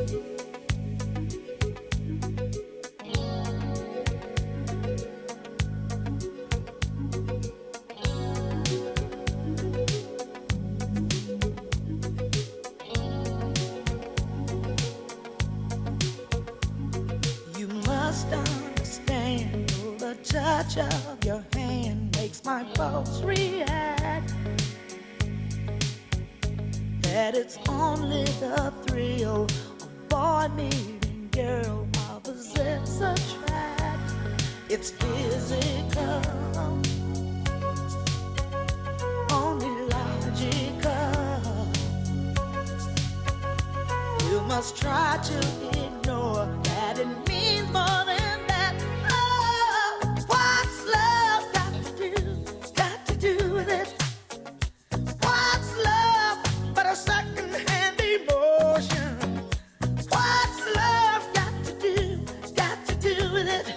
You must understand, the touch of your hand makes my pulse react. That it's only the thrill of boy meeting girl opposites attract. It's physical, only logical. You must try to ignore that it means more than that. Oh, what's love got to do with it? What's love but a second-hand emotion? What's love got to do with it?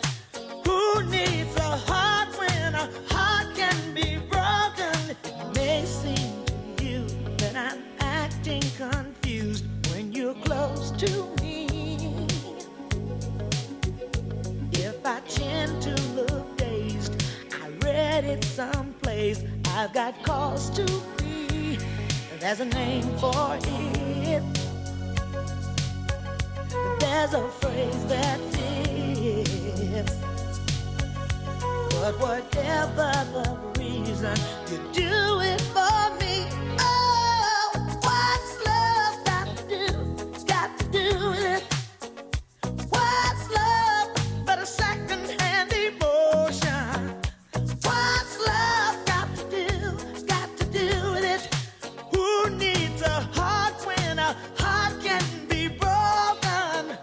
Who needs a heart when a heart can be broken? It may seem to you that I'm acting confused when you're close to me. If I tend to look dazed, I read it someplace. I've got cause to be. There's a name for it. There's a phrase that fits. But whatever the reason, you do it for me. Oh, what's love got to do with it? What's love but a second-hand emotion? What's love got to do with it? Who needs a heart when a heart can be broken?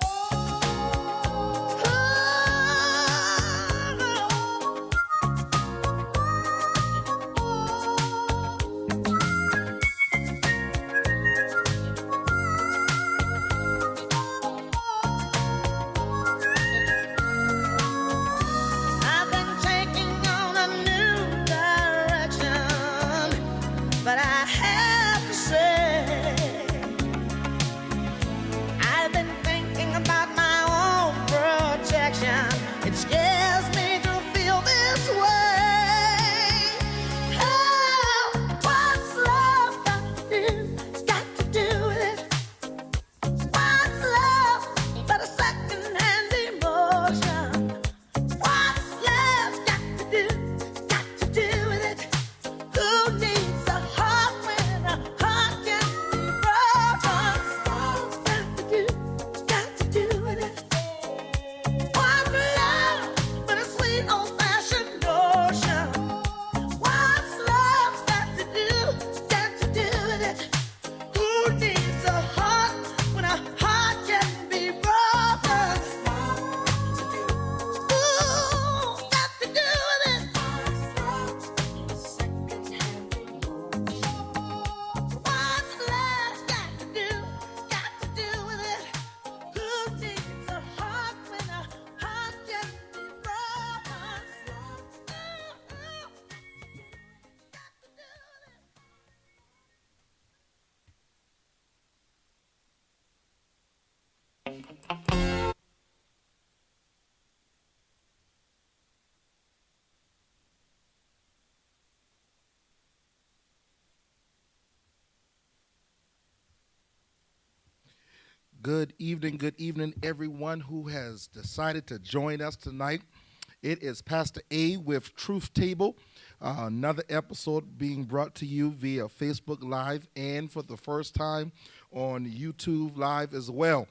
I've been taking on a new direction, but I have to say, I've been thinking about my own protection. It scares me to feel this way. Oh, what's love got to do with it? What's love but a second-hand emotion? What's love got to do with it? Who needs a heart when a heart can be broken? What's love got to do with it? What's love but a sweet old-fashioned notion? What's love got to do with it? Who needs a heart when a heart can be broken? Who got to do with it? What's love got to do with it? Who needs a heart when a heart can be broken? Good evening, everyone who has decided to join us tonight. It is Pastor A with Truth Table, another episode being brought to you via Facebook Live and for the first time on YouTube Live as well.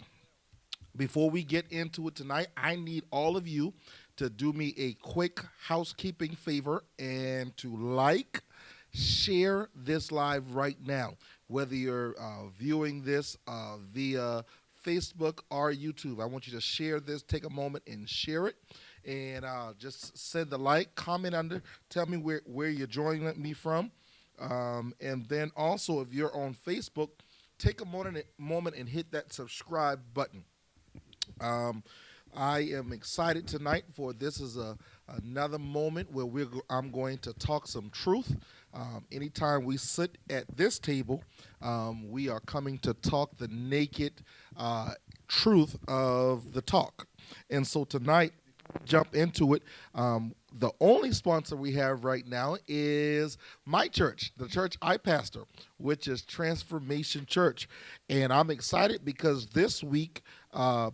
Before we get into it tonight, I need all of you to do me a quick housekeeping favor and to like, share this live right now, whether you're viewing this via Facebook or YouTube. I want you to share this. Take a moment and share it. And just send the like, comment under, tell me where you're joining me from. And then also, if you're on Facebook, take a moment and hit that subscribe button. I am excited tonight for this is another moment where I'm going to talk some truth. Anytime we sit at this table, we are coming to talk the naked truth of the talk. And so tonight, jump into it. The only sponsor we have right now is my church, the church I pastor, which is Transformation Church. And I'm excited because this week,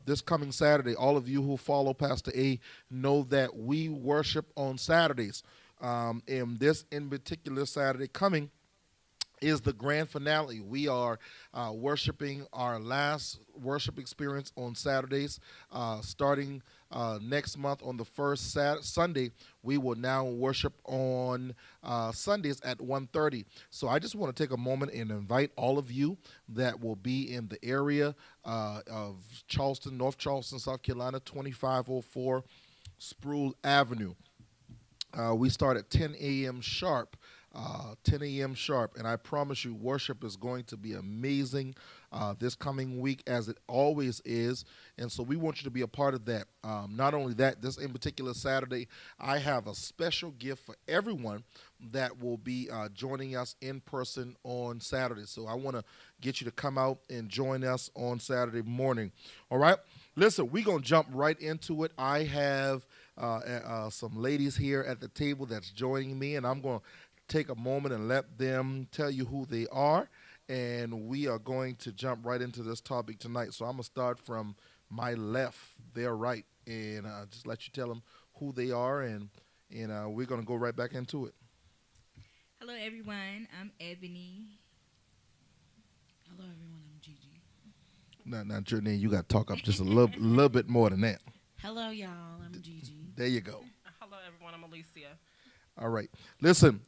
this coming Saturday, all of you who follow Pastor A know that we worship on Saturdays. And this in particular Saturday coming is the grand finale. We are worshiping our last worship experience on Saturdays, starting next month on the first Sunday. We will now worship on Sundays at 1:30. So I just want to take a moment and invite all of you that will be in the area of Charleston, North Charleston, South Carolina, 2504 Sproul Avenue. We start at 10 a.m. sharp. 10 a.m. sharp, and I promise you, worship is going to be amazing this coming week, as it always is. And so we want you to be a part of that. Not only that, this in particular Saturday, I have a special gift for everyone that will be joining us in person on Saturday. So I want to get you to come out and join us on Saturday morning. All right? Listen, we're going to jump right into it. I have some ladies here at the table that's joining me, and I'm going to take a moment and let them tell you who they are, and we are going to jump right into this topic tonight. So I'm going to start from my left, their right, and just let you tell them who they are, and we're going to go right back into it. Hello, everyone. I'm Ebony. Hello, everyone. I'm Gigi. Now, Jordan, you got to talk up just a little bit more than that. Hello, y'all. I'm Gigi. There you go. Hello, everyone. I'm Alicia. All right. Listen,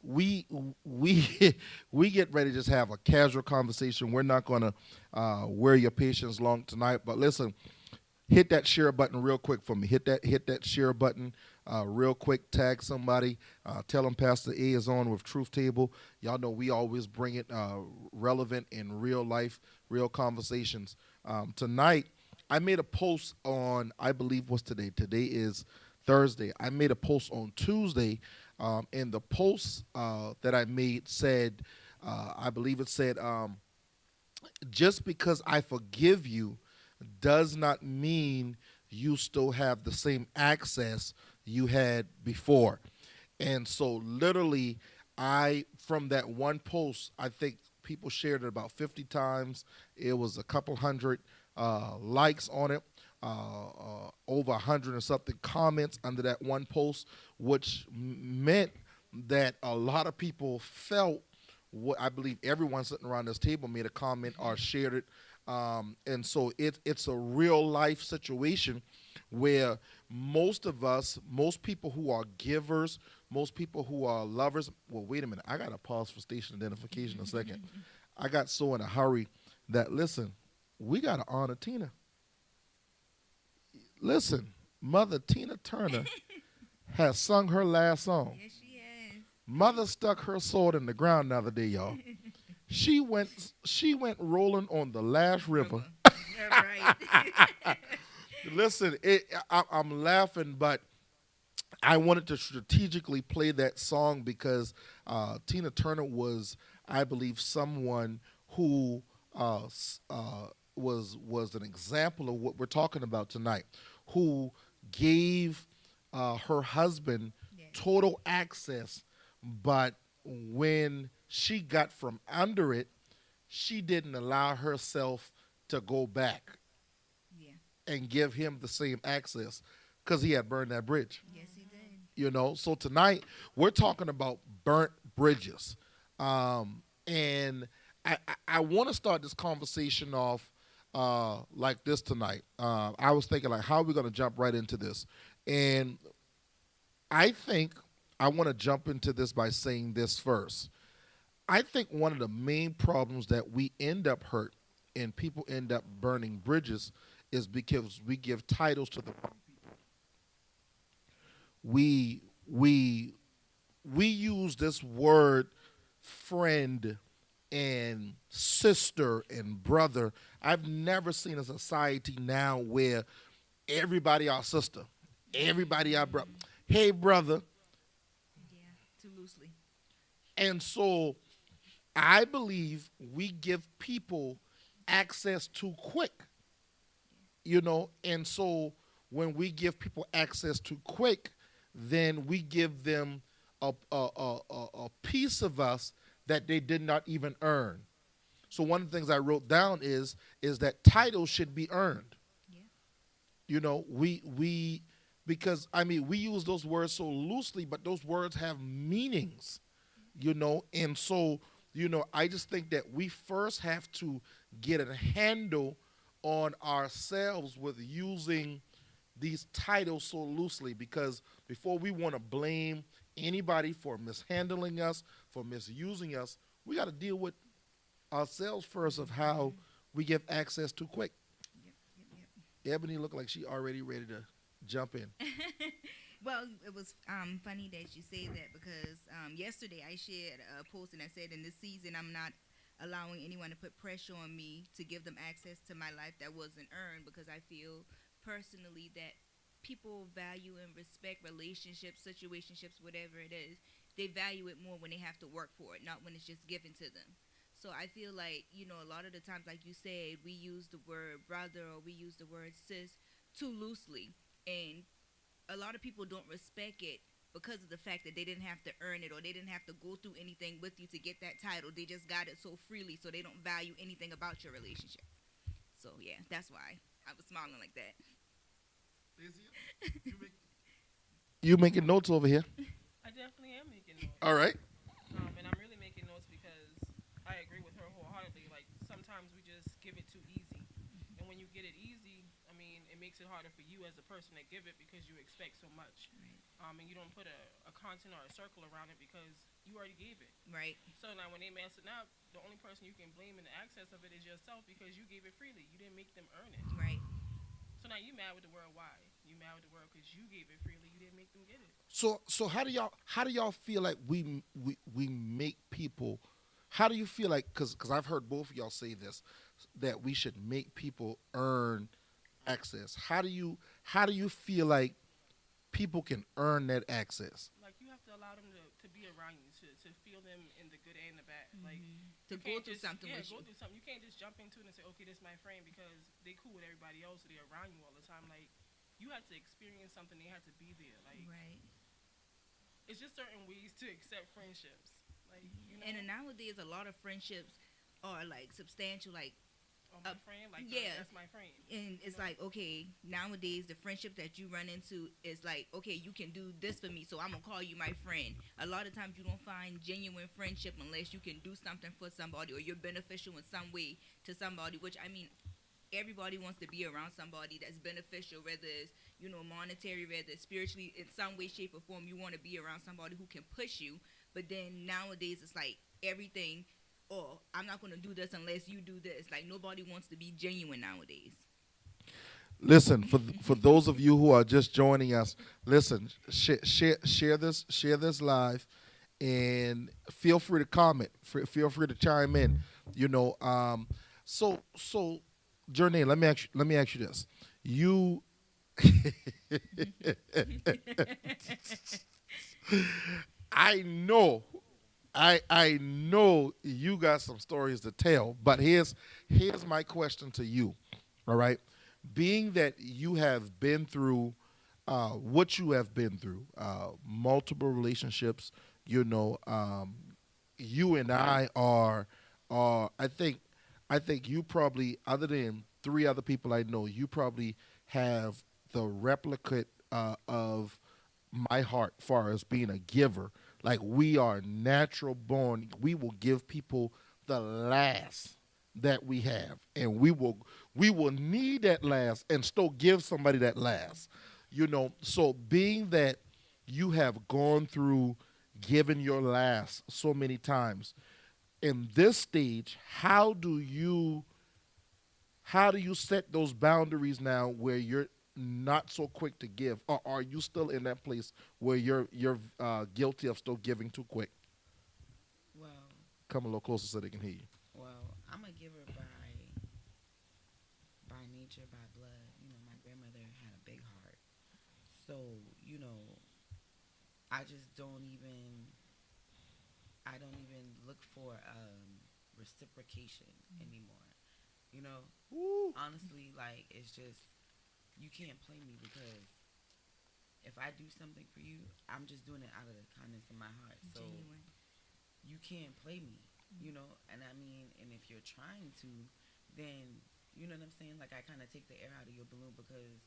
we we get ready to just have a casual conversation. We're not going to wear your patience long tonight, but listen, hit that share button real quick for me. Hit that share button real quick. Tag somebody. Tell them Pastor A is on with Truth Table. Y'all know we always bring it relevant in real life, real conversations. Tonight, I made a post on, I believe what's today? Today is Thursday. I made a post on Tuesday, and the post that I made said, I believe it said, just because I forgive you does not mean you still have the same access you had before. And so literally, from that one post, I think people shared it about 50 times. It was a couple hundred likes on it. Over 100 and something comments under that one post, which meant that a lot of people felt what I believe everyone sitting around this table made a comment or shared it. And so it's a real life situation where most people who are givers, most people who are lovers, well, wait a minute, I got to pause for station identification a second. I got so in a hurry that, listen, we got to honor Tina. Listen, Mother Tina Turner has sung her last song. Yes, she is. Mother stuck her sword in the ground the other day, y'all. She went rolling on the last river. Right. Listen, I'm laughing, but I wanted to strategically play that song because Tina Turner was, I believe, someone who was an example of what we're talking about tonight, who gave her husband total access, but when she got from under it, she didn't allow herself to go back and give him the same access because he had burned that bridge. Yes, he did. You know, so tonight we're talking about burnt bridges. And I want to start this conversation off like this tonight. I was thinking, like, how are we going to jump right into this? And I think I want to jump into this by saying this first. I think one of the main problems that we end up hurt and people end up burning bridges is because we give titles to the wrong people. We use this word friend and sister and brother. I've never seen a society now where everybody our sister, everybody our brother. Hey, brother. Yeah, too loosely. And so I believe we give people access too quick you know, and so when we give people access to quick, then we give them a piece of us that they did not even earn. So one of the things I wrote down is that titles should be earned. Yeah. You know, we because I mean we use those words so loosely, but those words have meanings, you know, and so you know I just think that we first have to get a handle on ourselves with using these titles so loosely because before we want to blame anybody for mishandling us, for misusing us, we got to deal with ourselves first of how we give access too quick. Yep. Yep. Ebony looked like she already ready to jump in. Yep. Well, it was funny that you say that because yesterday I shared a post and I said in this season I'm not allowing anyone to put pressure on me to give them access to my life that wasn't earned because I feel personally that people value and respect relationships, situationships, whatever it is. They value it more when they have to work for it, not when it's just given to them. So I feel like, you know, a lot of the times, like you said, we use the word brother or we use the word sis too loosely. And a lot of people don't respect it because of the fact that they didn't have to earn it or they didn't have to go through anything with you to get that title. They just got it so freely, so they don't value anything about your relationship. So, yeah, that's why I was smiling like that. You making notes over here? I definitely am making notes. All right. And I'm really making notes because I agree with her wholeheartedly. Like, sometimes we just give it too easy. And when you get it easy, I mean, it makes it harder for you as a person to give it because you expect so much. Right. And you don't put a content or a circle around it because you already gave it. Right. So now when they mess it up, the only person you can blame in the access of it is yourself because you gave it freely. You didn't make them earn it. Right. So now you mad with the world. Why? You mad with the world because you gave it freely. You didn't make them get it. So how do y'all feel like we make people? How do you feel like? Because I've heard both of y'all say this that we should make people earn access. How do you feel like people can earn that access? Like you have to allow them to be around you, to feel them in the good and the bad. Like To you go can't through just, something yeah, with go you. through something. You can't just jump into it and say, okay, this is my friend because they cool with everybody else, so they're around you all the time. Like you had to experience something, they had to be there. Like Right. it's just certain ways to accept friendships. Like you know, And nowadays, a lot of friendships are like substantial, like, oh, my friend, like yeah. that's my friend. and it's like, okay, nowadays the friendship that you run into is like, okay, you can do this for me, so I'm gonna call you my friend. A lot of times you don't find genuine friendship unless you can do something for somebody or you're beneficial in some way to somebody, which I mean, everybody wants to be around somebody that's beneficial, whether it's, you know, monetary, whether it's spiritually, in some way, shape, or form. You want to be around somebody who can push you. But then nowadays, it's like everything, oh, I'm not going to do this unless you do this. Like, nobody wants to be genuine nowadays. Listen, for those of you who are just joining us, listen, share this live, and feel free to comment. Feel free to chime in. You know, so Journey, let me ask you this. You I know you got some stories to tell, but here's my question to you. All right, being that you have been through what you have been through, multiple relationships, you know, you and I are I think you probably, other than three other people I know, you probably have the replicate of my heart far as being a giver. Like we are natural born. We will give people the last that we have, and we will need that last and still give somebody that last. You know, so being that you have gone through giving your last so many times, in this stage, how do you set those boundaries now where you're not so quick to give, or are you still in that place where you're guilty of still giving too quick? Well, Come a little closer so they can hear you. well, I'm a giver by nature, by blood. You know, my grandmother had a big heart, so you know, I just I don't even look for reciprocation anymore. You know, Woo. honestly, like it's just you can't play me because if I do something for you, I'm just doing it out of the kindness of my heart. So Genuine. you can't play me, you know. And I mean, and if you're trying to, then you know what I'm saying. Like I kind of take the air out of your balloon because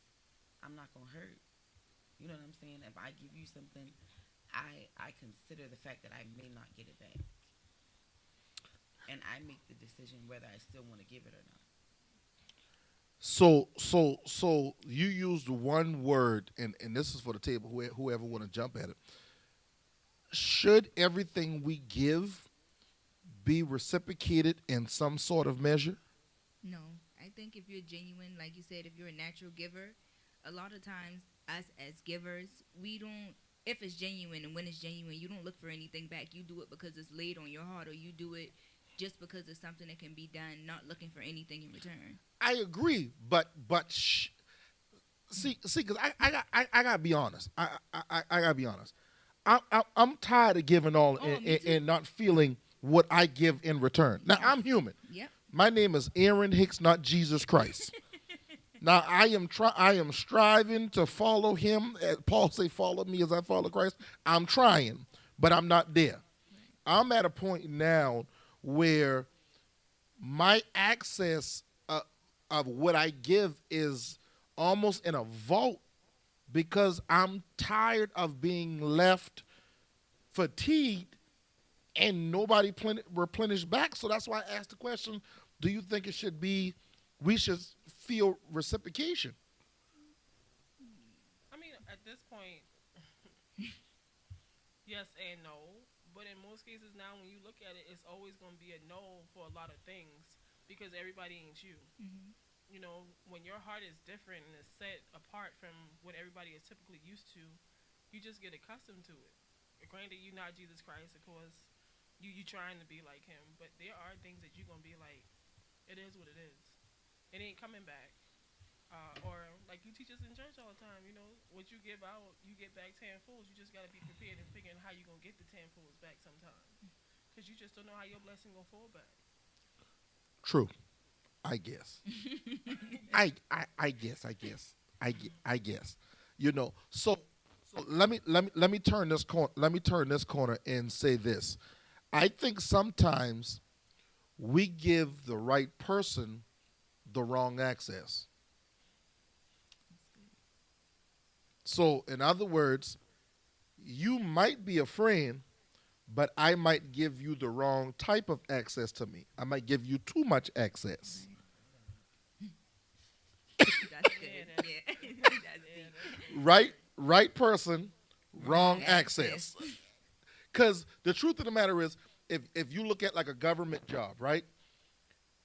I'm not gonna hurt. You know what I'm saying? If I give you something, I consider the fact that I may not get it back, and I make the decision whether I still want to give it or not. So you used one word, and this is for the table. Whoever want to jump at it. Should everything we give be reciprocated in some sort of measure? No, I think if you're genuine, like you said, if you're a natural giver, a lot of times us as givers, we don't. If it's genuine and when it's genuine, you don't look for anything back. You do it because it's laid on your heart, or you do it just because it's something that can be done, not looking for anything in return. I agree, but see, because I gotta be honest. I gotta be honest. I'm tired of giving all Oh, me too. and not feeling what I give in return. Now I'm human. Yep. My name is Aaron Hicks, not Jesus Christ. Now I am striving to follow him. As Paul say, "Follow me as I follow Christ." I'm trying, but I'm not there. I'm at a point now where my access of what I give is almost in a vault because I'm tired of being left fatigued and nobody replenished back. So that's why I asked the question, do you think it should be, we should feel reciprocation? I mean, at this point, yes and no. But in most cases now, when you look at it, it's always going to be a no for a lot of things because everybody ain't you. Mm-hmm. You know, when your heart is different and is set apart from what everybody is typically used to, you just get accustomed to it. Granted, you're not Jesus Christ, of course. You trying to be like him, but there are things that you're going to be like, it is what it is. It ain't coming back. Or like you teach us in church all the time, you know, what you give out, you get back tenfold. You just got to be prepared and figuring how you're going to get the tenfolds back sometime. Because you just don't know how your blessing going to fall back. True. I guess. I guess. You know, so let me turn this corner. Let me turn this corner and say this. I think sometimes we give the right person the wrong access. So, in other words, you might be a friend, but I might give you the wrong type of access to me. I might give you too much access. That's good. Yeah. That's deep. Right person, wrong access. Because the truth of the matter is, if you look at like a government job, right?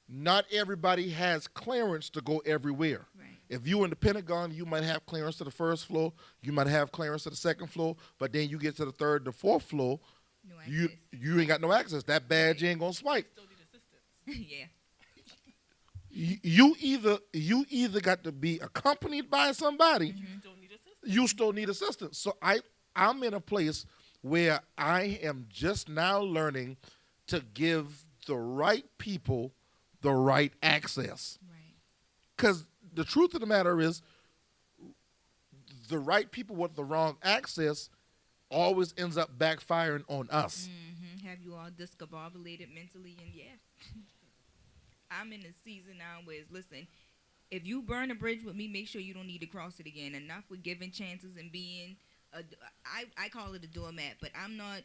Not everybody has clearance to go everywhere. Right. If you in the Pentagon, you might have clearance to the first floor, you might have clearance to the second floor, but then you get to the third, the fourth floor, No you access. ain't got no access. That badge ain't gonna swipe. Still need assistance. Yeah. You either got to be accompanied by somebody, You still need assistance. you still need assistance. So I'm in a place where I am just now learning to give the right people the right access. Right. Because the truth of the matter is, the right people with the wrong access always ends up backfiring on us. Mm-hmm. Have you all discombobulated mentally? And yeah. I'm in a season now where it's, listen, if you burn a bridge with me, make sure you don't need to cross it again. Enough with giving chances and being I call it a doormat, but I'm not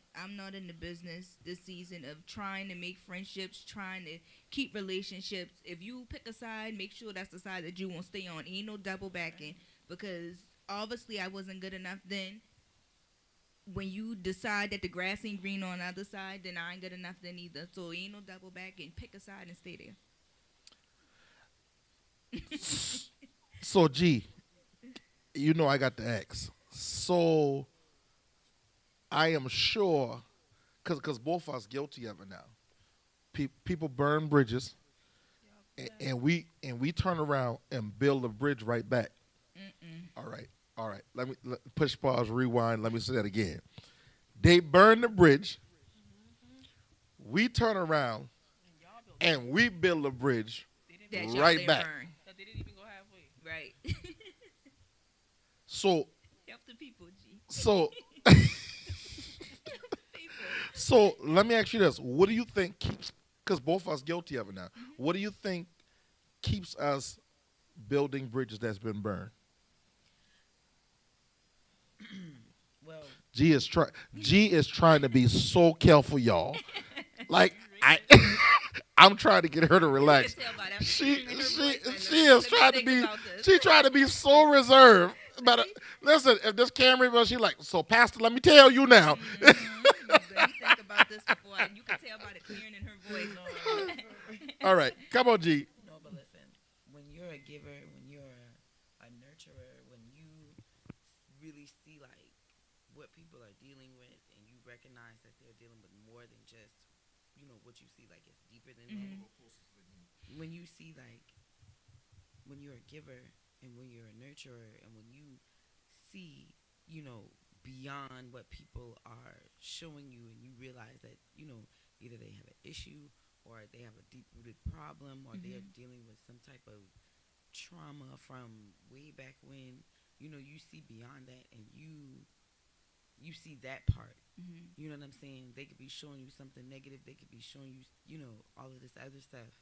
in the business this season of trying to make friendships, trying to keep relationships. If you pick a side, make sure that's the side that you won't stay on. Ain't no double backing, because obviously I wasn't good enough then. When you decide that the grass ain't green on the other side, then I ain't good enough then either. So ain't no double backing. Pick a side and stay there. So, G, you know I got the X. So, I am sure, because both of us guilty of it now. People burn bridges, and we turn around and build a bridge right back. All right. Let me push pause, rewind. Let me say that again. They burn the bridge. We turn around, and we build a bridge That y'all right didn't back. burn. That they didn't even go halfway. Right. So Help the people, G. so People. so let me ask you this: what do you think keeps? Because both of us guilty of it now. What do you think keeps us building bridges that's been burned? Well, G is trying to be so careful, y'all. Like I'm trying to get her to relax. You can tell by that She in her she voice right she now. is Let me trying to think be about this. she trying to be so reserved. But listen, if this camera was, she like, so Pastor, let me tell you now. Let me think about this before. You can tell by the clearing in her voice. All right, come on, G. no, but listen, when you're a giver, when you're a nurturer, when you really see like what people are dealing with, and you recognize that they're dealing with more than just, what you see, like it's deeper than that. When you see like, when you're a giver and when you're a nurturer, and when you see, beyond what people are showing you, and you realize that, either they have an issue, or they have a deep-rooted problem, or they're dealing with some type of trauma from way back when, you see beyond that, and you see that part. You know what I'm saying? They could be showing you something negative. They could be showing you, all of this other stuff.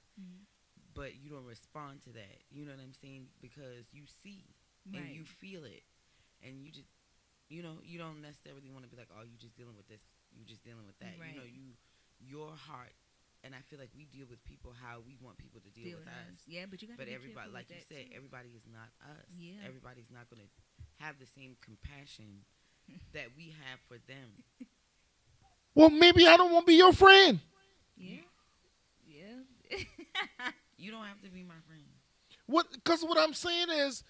But you don't respond to that. You know what I'm saying? Because you see and Right. you feel it. And you just, you don't necessarily want to be like, oh, you just dealing with this. You just dealing with that. Right. Your heart. And I feel like we deal with people how we want people to deal with us. Yeah, but you got to But be everybody, careful like with you that, said, too. everybody is not us. Yeah. Everybody's not going to have the same compassion that we have for them. Well, maybe I don't want to be your friend. Yeah. Yeah. You don't have to be my friend. Because what I'm saying is,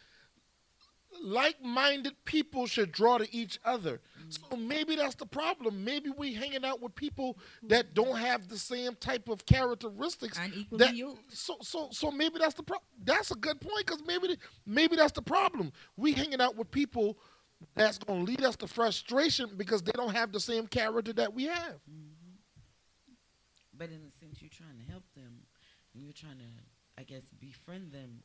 like-minded people should draw to each other. So maybe that's the problem. Maybe we hanging out with people that don't have the same type of characteristics. Unequally that- yoked. So maybe that's the problem. That's a good point, because maybe that's the problem. We hanging out with people that's going to lead us to frustration because they don't have the same character that we have. But in a sense, you're trying to help them, and you're trying to, I guess, befriend them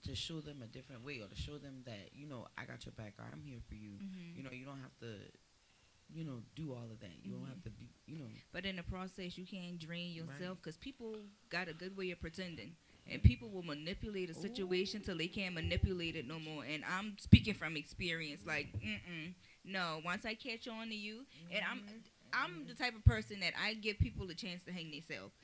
to show them a different way, or to show them that, I got your back, or I'm here for you. You don't have to, do all of that. You don't have to be, But in the process, you can't drain yourself, Right. because people got a good way of pretending. And people will manipulate a situation till they can't manipulate it no more. And I'm speaking from experience. Like, no. Once I catch on to you, and I'm the type of person that I give people a chance to hang themselves.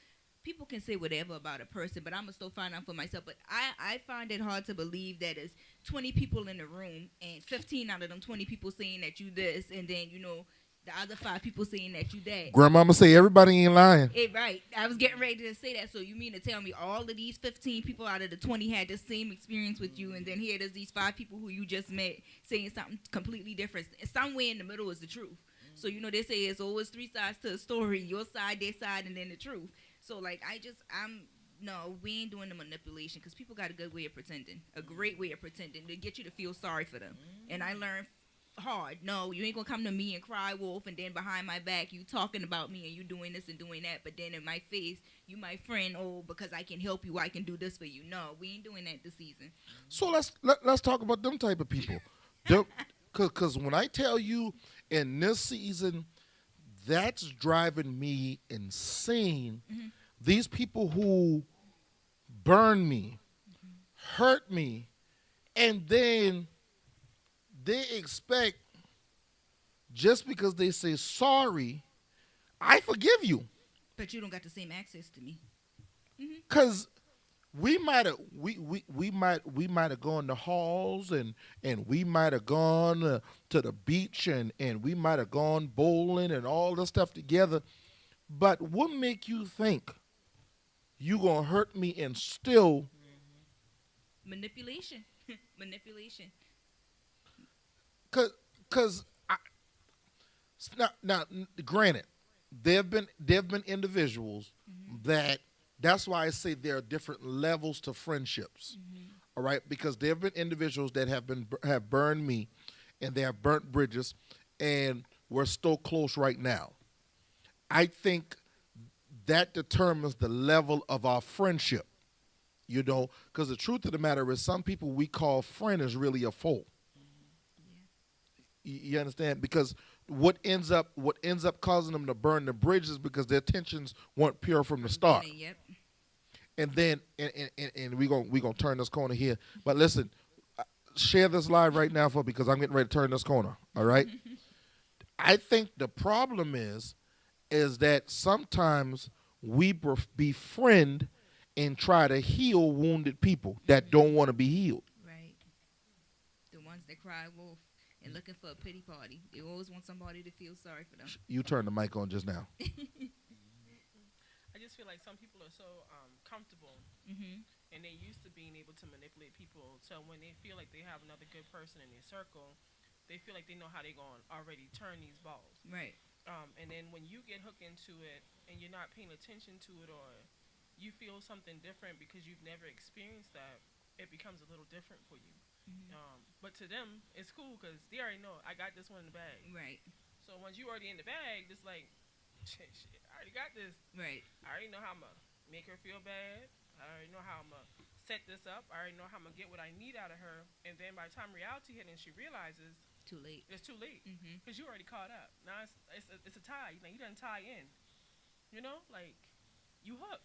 People can say whatever about a person, but I'm gonna still find out for myself. But I find it hard to believe that there's 20 people in the room, and 15 out of them 20 people saying that you this, and then the other 5 people saying that you that. Grandmama say everybody ain't lying. Right. I was getting ready to say that. So you mean to tell me all of these 15 people out of the 20 had the same experience with you, and then here there's these 5 people who you just met saying something completely different. Somewhere in the middle is the truth. So they say it's always 3 sides to a story: your side, their side, and then the truth. So like no, we ain't doing the manipulation, because people got a good way of pretending, a great way of pretending to get you to feel sorry for them. And I learned hard. No, you ain't gonna come to me and cry wolf, and then behind my back you talking about me and you doing this and doing that, but then in my face you my friend. Oh, because I can help you, I can do this for you. No, we ain't doing that this season. So let's talk about them type of people. Because when I tell you, in this season, that's driving me insane. These people who burn me, hurt me, and then they expect, just because they say sorry, I forgive you. But you don't got the same access to me. Cause we might have gone to halls, and we might have gone to the beach, and we might have gone bowling and all this stuff together. But what make you think you gonna hurt me and still? Manipulation. Manipulation. Cause now, granted, there have been individuals that's why I say there are different levels to friendships. All right, because there have been individuals that have burned me, and they have burnt bridges, and we're still close right now. I think that determines the level of our friendship. Because the truth of the matter is, some people we call friend is really a foe. You understand? Because what ends up causing them to burn the bridges because their intentions weren't pure from the start. Yep. And then and we gonna turn this corner here. But listen, share this live right now because I'm getting ready to turn this corner. All right. I think the problem is that sometimes we befriend and try to heal wounded people that don't want to be healed. Right. The ones that cry wolf and looking for a pity party. They always want somebody to feel sorry for them. You turned the mic on just now. I just feel like some people are so comfortable Mm-hmm. and they used to being able to manipulate people. So when they feel like they have another good person in their circle, they feel like they know how they're going to already turn these balls. Right. And then when you get hooked into it and you're not paying attention to it, or you feel something different because you've never experienced that, it becomes a little different for you. Mm-hmm. But to them, it's cool because they already know I got this one in the bag. Right. So once you already in the bag, it's like, shit, I already got this. Right. I already know how I'm going to make her feel bad. I already know how I'm going to set this up. I already know how I'm going to get what I need out of her. And then by the time reality hit and she realizes, Too late. it's too late Mm-hmm. because you already caught up. Now it's a tie. You done tie in. You know, like you hook.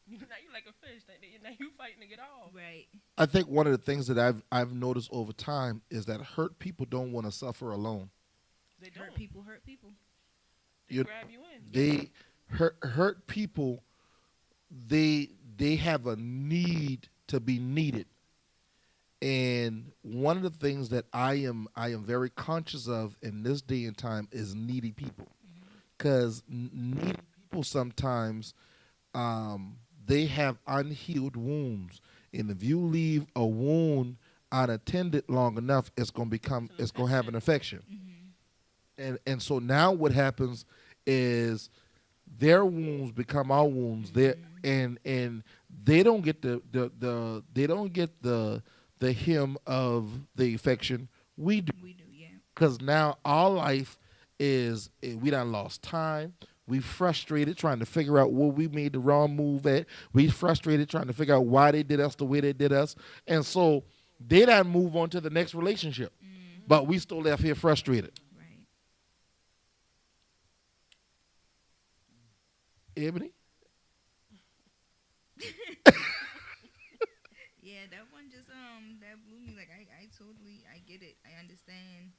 Now you like a fish. Now you fighting to get off. Right. I think one of the things that I've noticed over time is that hurt people don't want to suffer alone. They don't. Hurt people. Hurt people. They You- grab you in. They hurt people. They have a need to be needed, and one of the things that I am very conscious of in this day and time is needy people, because needy people sometimes they have unhealed wounds, and if you leave a wound unattended long enough, it's gonna have an infection. And so now what happens is their wounds become our wounds. And they don't get the hymn of the affection. We do, We do. Yeah. because now our life is we done lost time. We frustrated trying to figure out where we made the wrong move at. We frustrated trying to figure out why they did us the way they did us. And so they done move on to the next relationship. But we still left here frustrated. Right. Ebony? Yeah, that one just that blew me. Like I totally get it. I understand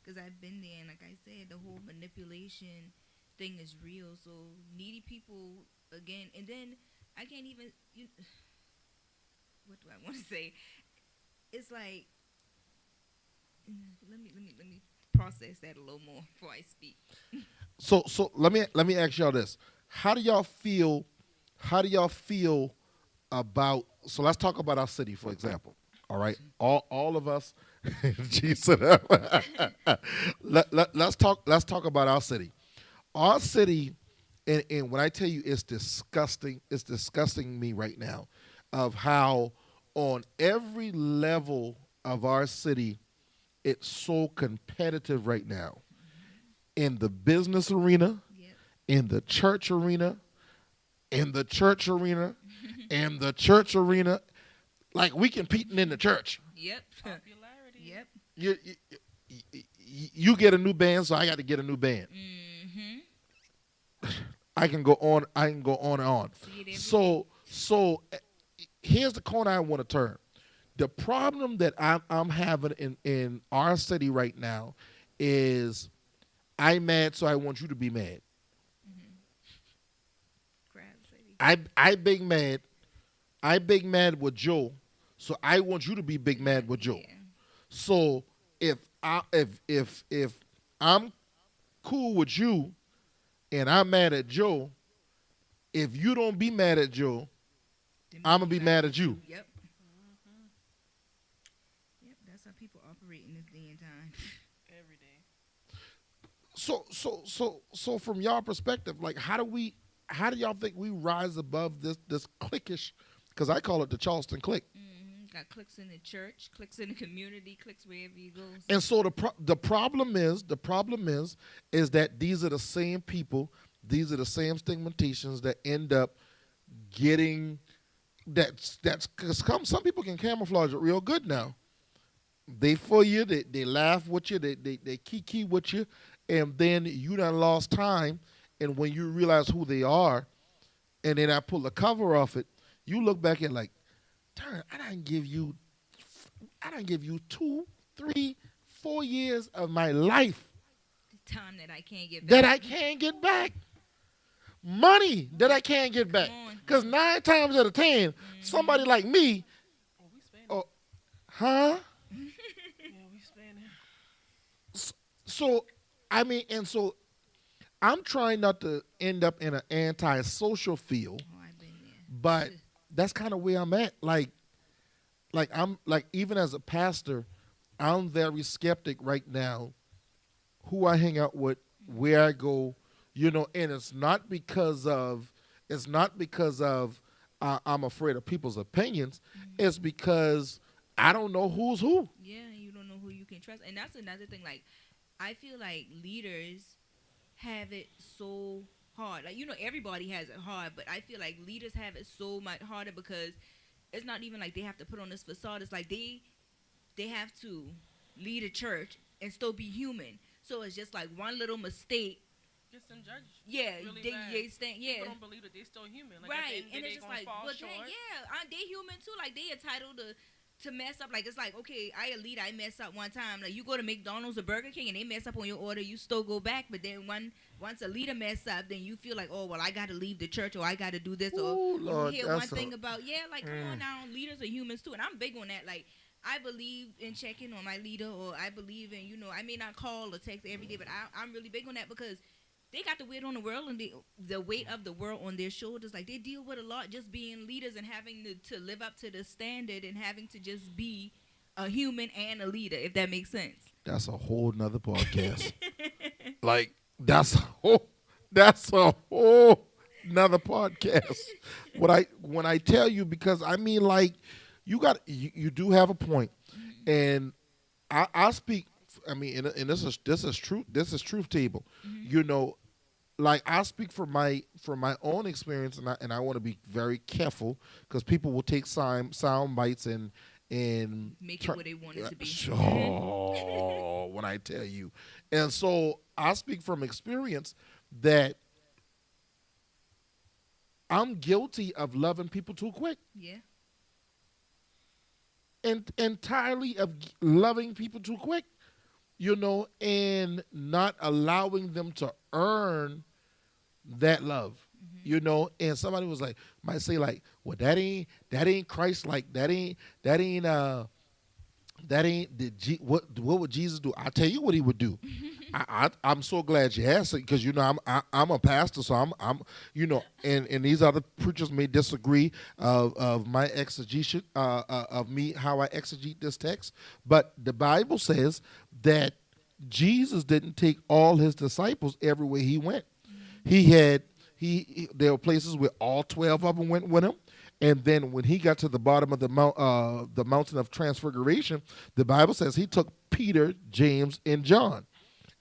because I've been there. And like I said, the whole manipulation thing is real. So needy people again, and then I can't even. What do I want to say? It's like let me process that a little more before I speak. So let me ask y'all this. How do y'all feel about, so let's talk about our city, for example. All right. All of us Jesus. Let's talk about our city. Our city, and when I tell you it's disgusting me right now of how on every level of our city it's so competitive right now. In the business arena, Yep. in the church arena, in the church arena, in the church arena. Like we competing in the church. Yep. Popularity. Yep. You get a new band, so I got to get a new band. Mm-hmm. I can go on and on. See it every So here's the corner I want to turn. The problem that I'm having in our city right now is I'm mad, so I want you to be mad. Crab City. I big mad. I big mad with Joe, so I want you to be big mad with Joe. Yeah. So if I'm cool with you and I'm mad at Joe, if you don't be mad at Joe, Then I'm gonna be mad at you. Yep. Yep. That's how people operate in this day and time. Every day. So from y'all perspective, like how do y'all think we rise above this cliquish? Because I call it the Charleston clique. Got clicks in the church, clicks in the community, clicks wherever you go. And so the problem is that these are the same people, these are the same stigmatizations that end up getting that's because some people can camouflage it real good now. they for you, they laugh with you, they kiki with you, and then you done lost time, and when you realize who they are, and then I pull the cover off it, you look back at like, darn, I didn't give you 2, 3, 4 years of my life The time that I can't get that back. I can't get back. Money that I can't get back. Come on. Because 9 times out of 10, somebody like me, Oh, we spend. oh, huh? Yeah, we spend. So, I mean, and so I'm trying not to end up in an anti-social field, Oh, I've been there. but that's kind of where I'm at. Like I'm like even as a pastor, I'm very skeptic right now who I hang out with, where I go, and it's not because of I'm afraid of people's opinions. It's because I don't know who's who. Yeah, you don't know who you can trust, and that's another thing. Like, I feel like leaders have it so hard. Like, everybody has it hard, but I feel like leaders have it so much harder because it's not even like they have to put on this facade. It's like they have to lead a church and still be human. So it's just like one little mistake. Gets them judged. Yeah, really they bad. stand. People Yeah, don't believe that they're still human. Like, at the right. end of the And day, it's just they gonna like, fall well, short. aren't they human too? Like, they entitled to mess up. Like, it's like, okay, I a leader, I mess up one time. Like, you go to McDonald's or Burger King and they mess up on your order, you still go back. But then once a leader mess up, then you feel like, oh, well, I got to leave the church or I got to do this. Ooh, Or Lord, you hear one that's thing about, like, come on Mm. now, leaders are humans too. And I'm big on that. Like, I believe in checking on my leader, or I believe in, I may not call or text every day, but I'm really big on that because they got the weight on the world and the weight of the world on their shoulders. Like, they deal with a lot just being leaders and having to live up to the standard and having to just be a human and a leader, if that makes sense. That's a whole nother podcast. Like that's a whole nother podcast. When I tell you, because I mean, like, you do have a point, and I speak. I mean, and this is truth. This is truth table. Like, I speak from my own experience, and I want to be very careful because people will take sound bites and Make it turn- what they want it to be. Oh, when I tell you, and so I speak from experience that I'm guilty of loving people too quick, Yeah. and entirely of loving people too quick, and not allowing them to earn that love. And somebody might say like, well, that ain't Christ, like that ain't what would Jesus do? I'll tell you what he would do. I'm so glad you asked it, because I'm a pastor, so I'm and these other preachers may disagree of my exegesis of me, how I exegete this text, but the Bible says that Jesus didn't take all his disciples everywhere he went. There were places where all 12 of them went with him. And then when he got to the bottom of the mountain of transfiguration, the Bible says he took Peter, James, and John.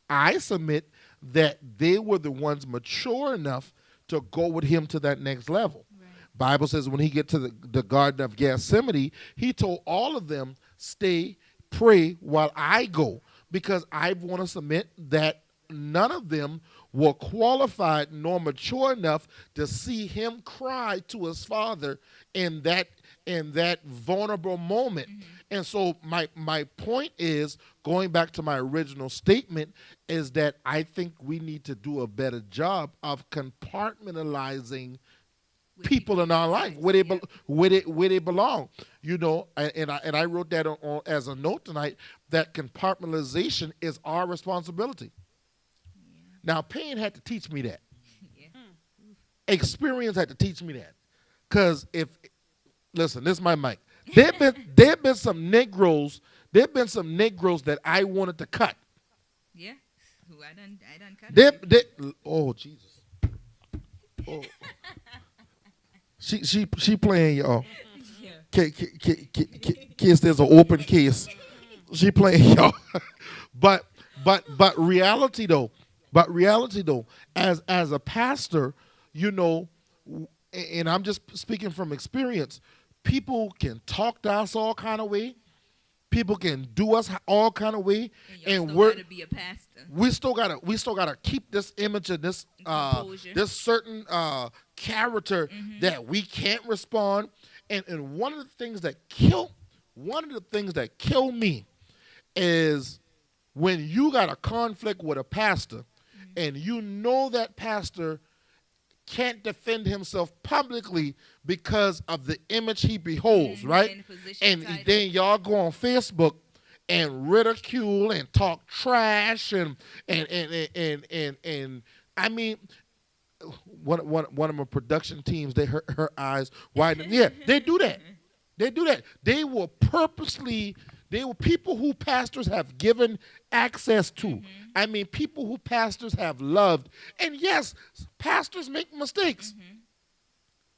I submit that they were the ones mature enough to go with him to that next level. Right. Bible says when he get to the Garden of Gethsemane, he told all of them, stay, pray while I go, because I want to submit that none of them were qualified nor mature enough to see him cry to his father in that vulnerable moment. And so my point is, going back to my original statement, is that I think we need to do a better job of compartmentalizing With people in our life where they Yeah. where they belong, and I wrote that on as a note tonight, that compartmentalization is our responsibility. Now, pain had to teach me that. Yeah. Experience had to teach me that. Because listen, this is my mic. There've been some Negroes that I wanted to cut. Yeah. Who I done cut. Oh Jesus. Oh. She playing, y'all. Yeah. Case there's an open case. She playing, y'all. but reality though, as a pastor, and I'm just speaking from experience, people can talk to us all kind of way. People can do us all kind of way, And y'all and still we're gotta be a pastor. we still gotta keep this image of this Composure. this certain character that we can't respond. And one of the things that kill me is when you got a conflict with a pastor, and you know that pastor can't defend himself publicly because of the image he beholds, right? And the position And title. then y'all go on Facebook and ridicule and talk trash and I mean, one of my production teams, they hurt her eyes widen. Yeah, they do that. They do that. They will purposely. They were people who pastors have given access to. I mean, people who pastors have loved. And yes, pastors make mistakes.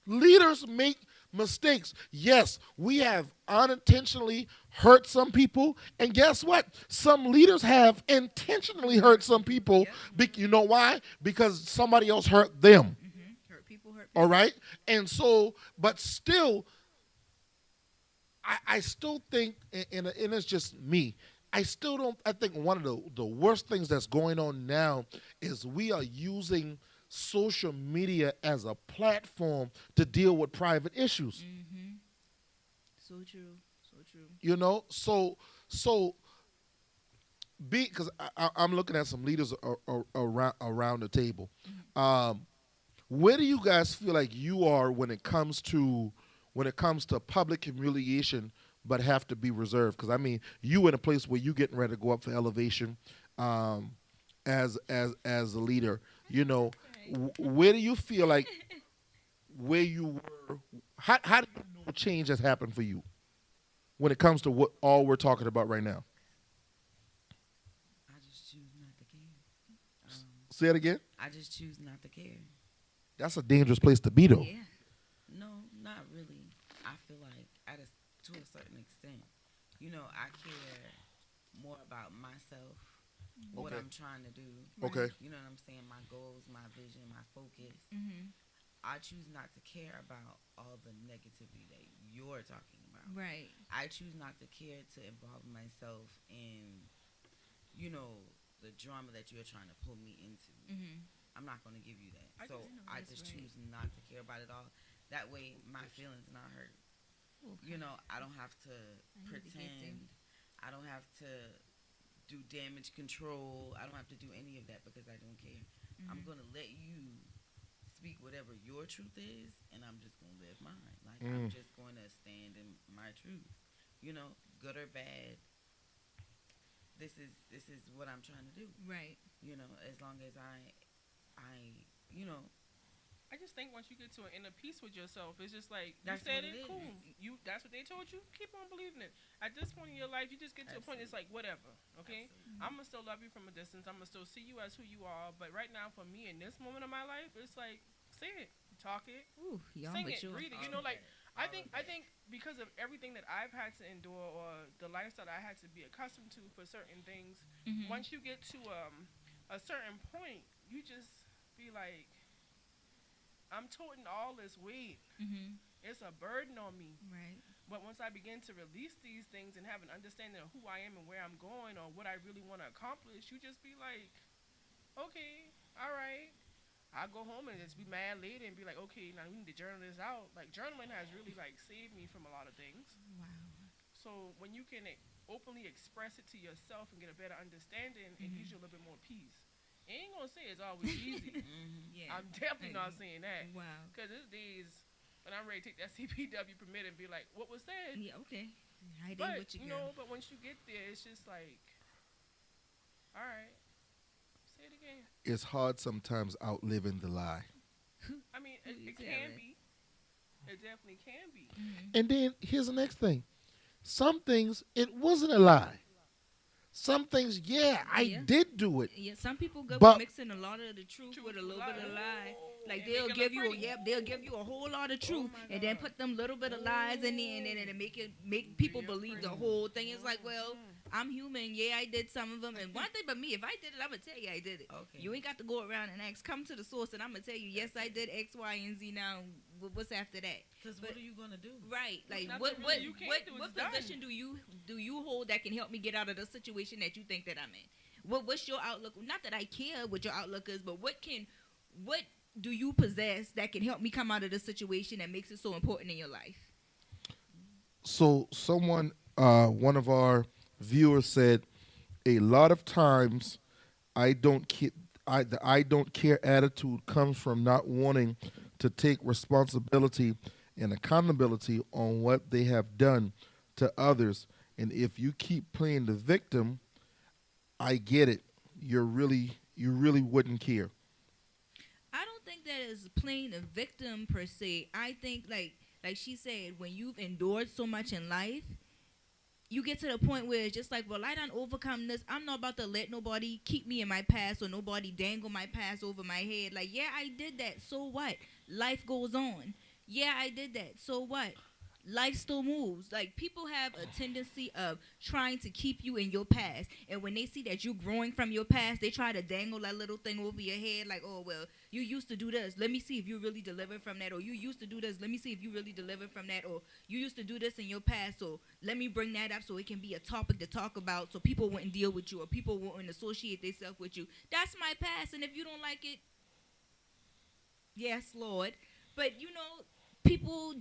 Leaders make mistakes. Yes, we have unintentionally hurt some people. And guess what? Some leaders have intentionally hurt some people. You know why? Because somebody else hurt them. Hurt people, hurt people. All right? And so, but still, I still think, and it's just me, I think one of the worst things that's going on now is we are using social media as a platform to deal with private issues. So true. So true. You know, because I'm looking at some leaders around the table. Where do you guys feel like you are when it comes to public humiliation, but have to be reserved? Because I mean, you in a place where you getting ready to go up for elevation, as a leader. You know, where do you feel like where you were? How do you know change has happened for you when it comes to what all we're talking about right now? I just choose not to care. Say it again. I just choose not to care. That's a dangerous place to be, though. Yeah. No, not really. I feel like to a certain extent, you know, I care more about myself, what Okay. I'm trying to do. Okay. You know what I'm saying? My goals, my vision, my focus. Mm-hmm. I choose not to care about all the negativity that you're talking about. Right. I choose not to care to involve myself in, you know, the drama that you're trying to pull me into. Mm-hmm. I'm not going to give you that. I So just- I That's just right. choose not to care about it all. That way, my feelings not hurt. You know, I don't have to need to get pretend. I don't have to do damage control. I don't have to do any of that because I don't care. I'm going to let you speak whatever your truth is, and I'm just going to live mine. Like, I'm just going to stand in my truth. You know, good or bad, this is what I'm trying to do. Right. You know, as long as I you know, I just think once you get to an inner peace with yourself, it's just like That's you said what it it, is. cool. That's what they told you. Keep on believing it. At this point in your life, you just get to a point. It's like whatever. Okay, I'm gonna still love you from a distance. I'm gonna still see you as who you are. But right now, for me in this moment of my life, it's like say it, talk it, Ooh, y'all sing it, mature. breathe it. You know, like I think because of everything that I've had to endure or the lifestyle I had to be accustomed to for certain things, Mhm. once you get to a certain point, you just be like, I'm toting all this weight. Mhm. It's a burden on me. Right. But once I begin to release these things and have an understanding of who I am and where I'm going or what I really want to accomplish, you just be like, okay, all right. I'll go home and just be mad later and be like, okay, now we need to journal this out. Like, journaling has really, like, saved me from a lot of things. Wow. So when you can openly express it to yourself and get a better understanding, it gives you a little bit more peace. I ain't going to say it's always easy. Yeah. I'm definitely not saying that. Wow. Because there's days when I'm ready to take that CPW permit and be like, what was said? Yeah. Okay. I did But, what you you girl. know, but once you get there, it's just like, all right, say it again. It's hard sometimes outliving the lie. I mean, Who you it can telling? be. It definitely can be. And then here's the next thing. Some things, it wasn't a lie. Some things, I Yeah. did do it. Yeah, some people go But- mixing a lot of the truth Truth with a with little bit of lie. Like And they'll make it give look you, pretty. they'll give you a whole lot of truth, my and then God. put them little bit of lies in there, and then make people Real believe the pretty. whole thing. It's like, well, I'm human. Yeah, I did some of them, and one thing but me, if I did it, I'm gonna tell you I did it. Okay. You ain't got to go around and ask. Come to the source, and I'm gonna tell you, yes, I did X, Y, and Z. Now, what's after that? Because But- what are you gonna do? Right. Like nothing what really you can't do, what it's done. position do you hold that can help me get out of the situation that you think that I'm in? What's your outlook? Not that I care what your outlook is, but what do you possess that can help me come out of the situation that makes it so important in your life? So someone, one of our viewers said, a lot of times, I don't care. The I don't care attitude comes from not wanting to take responsibility and accountability on what they have done to others. And if you keep playing the victim, I get it. You really wouldn't care. I don't think that is playing a victim per se. I think like she said, when you've endured so much in life, you get to the point where it's just like, well, I done overcome this. I'm not about to let nobody keep me in my past or nobody dangle my past over my head. Like, yeah, I did that. So what? Life goes on. Yeah, I did that. So what? Life still moves. Like, people have a tendency of trying to keep you in your past. And when they see that you're growing from your past, they try to dangle that little thing over your head. Like, oh, well, you used to do this. Let me see if you really delivered from that. Or you used to do this. Let me see if you really delivered from that. Or you used to do this in your past. So let me bring that up so it can be a topic to talk about so people wouldn't deal with you or people wouldn't associate themselves with you. That's my past. And if you don't like it, yes, Lord. But, you know, people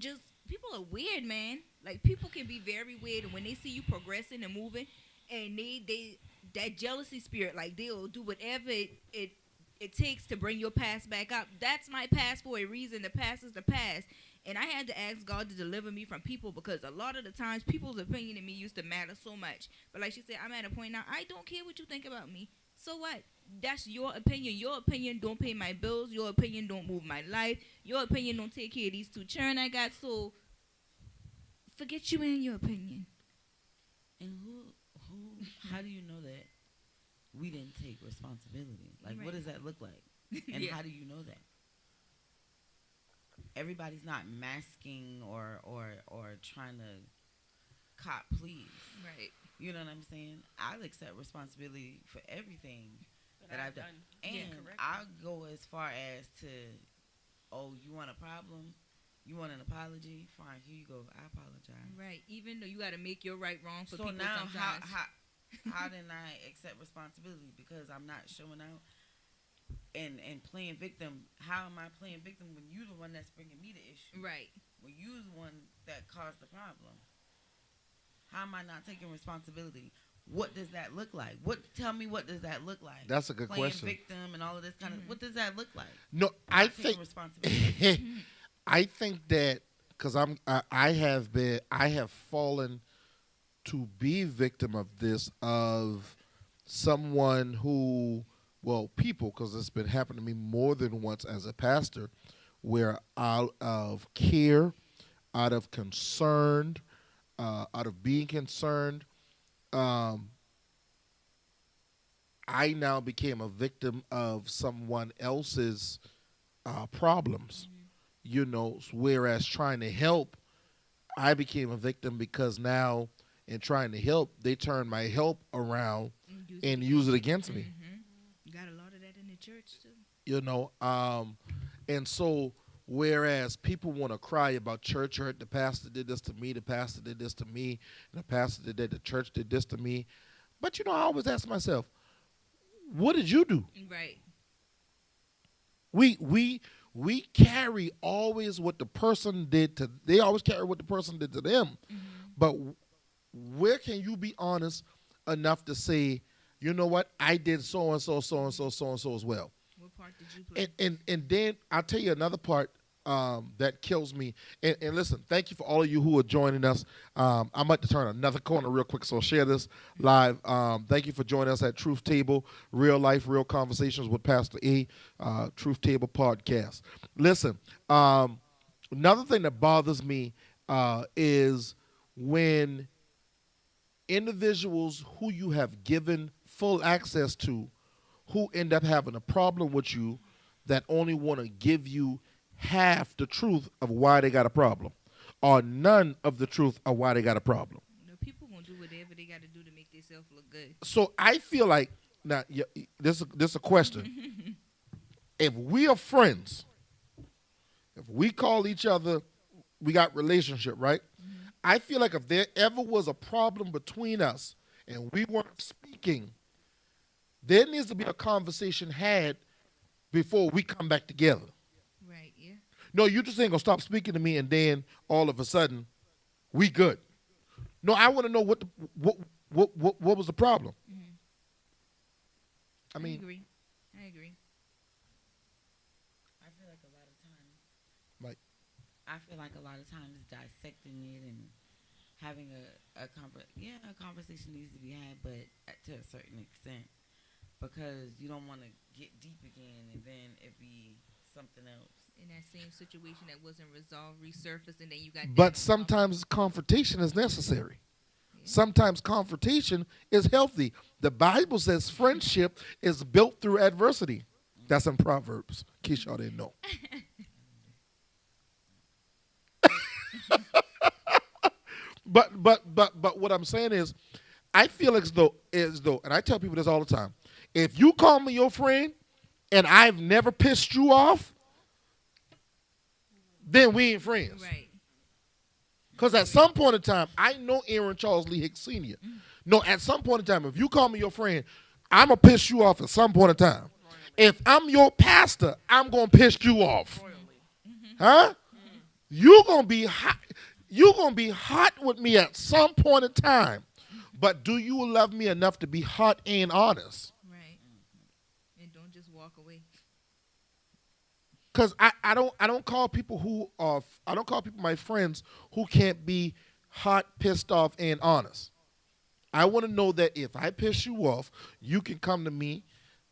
are weird, man. Like, people can be very weird, and when they see you progressing and moving, and they that jealousy spirit, like, they'll do whatever it takes to bring your past back up. That's my past for a reason. The past is the past. And I had to ask God to deliver me from people because a lot of the times people's opinion of me used to matter so much. But like she said, I'm at a point now, I don't care what you think about me. So what? That's your opinion. Your opinion don't pay my bills. Your opinion don't move my life. Your opinion don't take care of these two children I got. So forget you and your opinion. And how do you know that we didn't take responsibility? Like, what Right. does that look like? And Yeah. how do you know that? Everybody's not masking or trying to cop please. Right. You know what I'm saying? I'll accept responsibility for everything that I've done. And correct. I'll go as far as to, oh, you want a problem? You want an apology? Fine, here you go. I apologize. Right. Even though you got to make your right wrong for So people now, sometimes. how didn't I accept responsibility? Because I'm not showing out and playing victim. How am I playing victim when you're the one that's bringing me the issue? Right. When you're the one that caused the problem? How am I not taking responsibility? What does that look like? Tell me, what does that look like? That's a good playing question. victim and all of this kind of. What does that look like? No, I Not taking think responsibility. I think that because I have fallen to be victim of this, of someone who, well, people, because it's been happening to me more than once as a pastor, where out of care, out of concern, out of being concerned, I now became a victim of someone else's problems. You know, whereas trying to help, I became a victim because now in trying to help, they turned my help around and use it against me. You got a lot of that in the church too. You know, and so whereas people want to cry about church hurt, the pastor did this to me, the pastor did this to me, and the pastor did that, the church did this to me. But, you know, I always ask myself, what did you do? Right. We carry always what the person did to, they always carry what the person did to them. But where can you be honest enough to say, you know what, I did so and so, so and so, so and so as well. What part did you play? And then I'll tell you another part that kills me. And listen, thank you for all of you who are joining us. I'm about to turn another corner real quick, so share this live. Thank you for joining us at Truth Table, Real Life, Real Conversations with Pastor A, Truth Table podcast. Listen, another thing that bothers me is when individuals who you have given full access to, who end up having a problem with you, that only want to give you half the truth of why they got a problem, or none of the truth of why they got a problem. You know, people gonna do whatever they got to do to make themselves look good. So I feel like, now, this is a question. If we are friends If we call each other, we got relationship, right? I feel like if there ever was a problem between us and we weren't speaking, there needs to be a conversation had before we come back together. Right. Yeah. No, you just ain't gonna stop speaking to me and then all of a sudden we good. No, I want to know what was the problem. I mean, agree. I agree. I feel like a lot of times, like, I feel like a lot of times dissecting it and having a conversation needs to be had, but to a certain extent, because you don't want to get deep again and then it be something else. In that same situation that wasn't resolved, resurfaced, and then you got. but that sometimes confrontation is necessary. Sometimes confrontation is healthy. The Bible says friendship is built through adversity. That's in Proverbs. In case y'all didn't know. But what I'm saying is, I feel as though, and I tell people this all the time. If you call me your friend, and I've never pissed you off, then we ain't friends. Right. Because at some point in time, I know Aaron Charles Lee Hicks Sr. No, at some point in time, if you call me your friend, I'm going to piss you off at some point in time. If I'm your pastor, I'm going to piss you off. Huh? You're going to be hot. You're going to be hot with me at some point in time. But do you love me enough to be hot and honest? Right. And don't just walk away. Because I don't call people my friends who can't be hot, pissed off, and honest. I want to know that if I piss you off, you can come to me.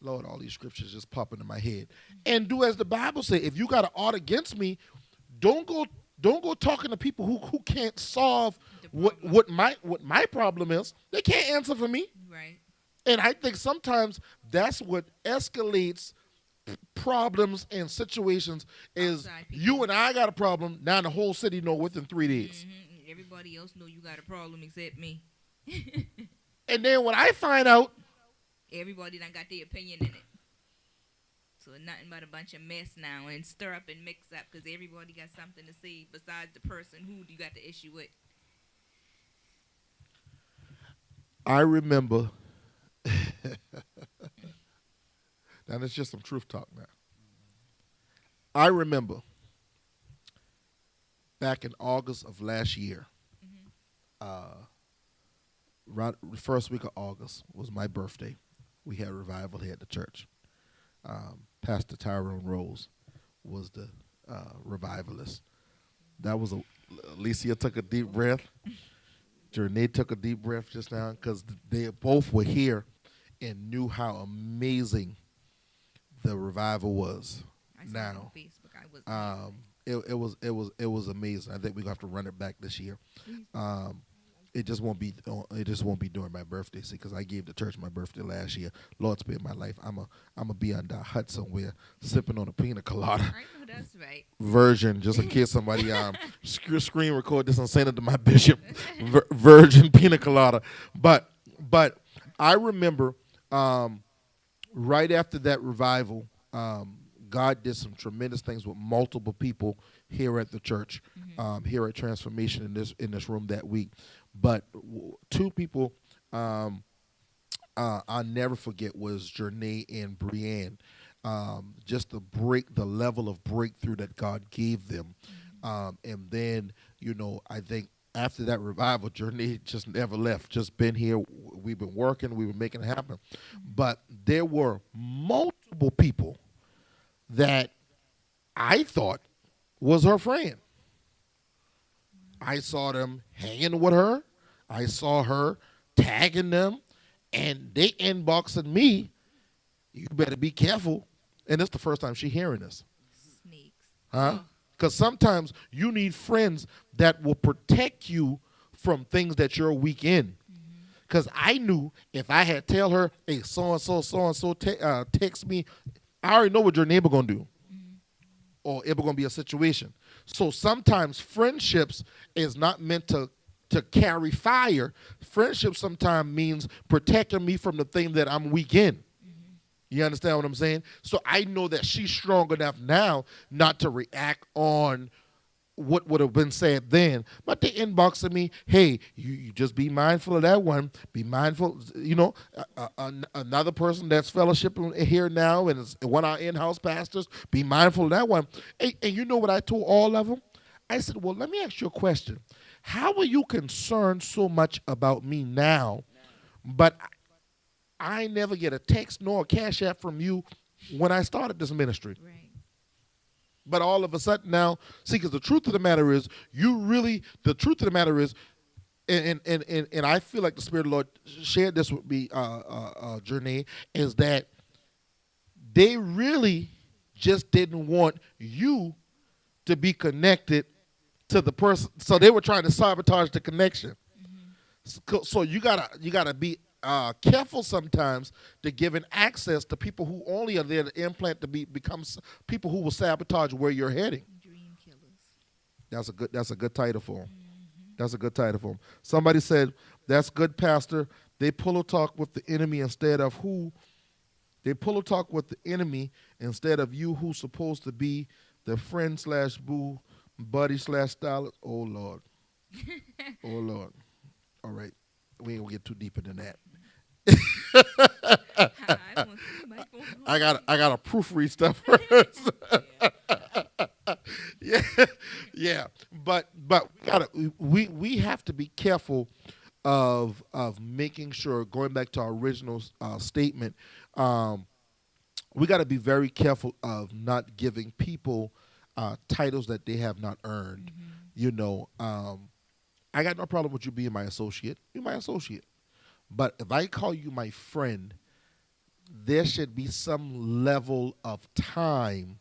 Lord, all these scriptures just pop into my head. And do as the Bible says. If you got an ought against me, don't go talking to people who can't solve what my problem is. They can't answer for me. Right. And I think sometimes that's what escalates problems and situations is Outside people. you and I got a problem, now the whole city know within 3 days. Everybody else know you got a problem except me. And then when I find out, Everybody done got their opinion in it. So nothing but a bunch of mess now and stir up and mix up because everybody got something to say besides the person who you got the issue with. I remember, now that's just some truth talk now. I remember back in August of last year, right, the first week of August was my birthday. We had revival here at the church. Pastor Tyrone Rose was the revivalist. That was Alicia took a deep breath. Jernay took a deep breath just now because they both were here and knew how amazing the revival was. I saw it Now, on Facebook. I was it was amazing. I think we're gonna have to run it back this year. It just won't be during my birthday, see, because I gave the church my birthday last year. Lord spare my life. I'm a be under a hut somewhere sipping on a pina colada I know that's right. version, just in case somebody screen record this and send it to my bishop. Virgin pina colada. But I remember right after that revival, God did some tremendous things with multiple people here at the church, here at Transformation in this room that week. But two people I'll never forget was Jernay and Brianne. Just the level of breakthrough that God gave them. And then, I think after that revival, Jernay just never left, just been here. We've been working, we've been making it happen. But there were multiple people that I thought was her friend. I saw them hanging with her. I saw her tagging them, and they inboxing me, you better be careful. And it's the first time she hearing this. Snakes. Huh? Because sometimes you need friends that will protect you from things that you're weak in. Because I knew if I had tell her, hey, so-and-so text me, I already know what your neighbor going to do. Or it going to be a situation. So sometimes friendships is not meant to carry fire. Friendship sometimes means protecting me from the thing that I'm weak in. You understand what I'm saying? So I know that she's strong enough now not to react on what would have been said then. But they inboxed me, hey, you just be mindful of that one. Be mindful, another person that's fellowshipping here now and is one of our in-house pastors, be mindful of that one. And you know what I told all of them? I said, well, let me ask you a question. How are you concerned so much about me now, but I never get a text nor a cash app from you when I started this ministry? Right. But all of a sudden now, see, because the truth of the matter is, and I feel like the Spirit of the Lord shared this with me, Journey, is that they really just didn't want you to be connected to the person. So they were trying to sabotage the connection. So you gotta be careful sometimes to giving access to people who only are there to implant to become people who will sabotage where you're heading. Dream killers. That's a good title for them. That's a good title for them. Somebody said, "That's good, Pastor. They pillow talk with the enemy instead of who. They pillow talk with the enemy instead of you, who's supposed to be the friend slash boo, buddy slash stylist." Oh Lord, oh Lord. All right, we ain't gonna get too deeper than that. I want to see my phone. I gotta proofread stuff first. Yeah, yeah. But we have to be careful of making sure. Going back to our original statement, we got to be very careful of not giving people titles that they have not earned. You know, I got no problem with you being my associate. You're my associate. But if I call you my friend, there should be some level of time.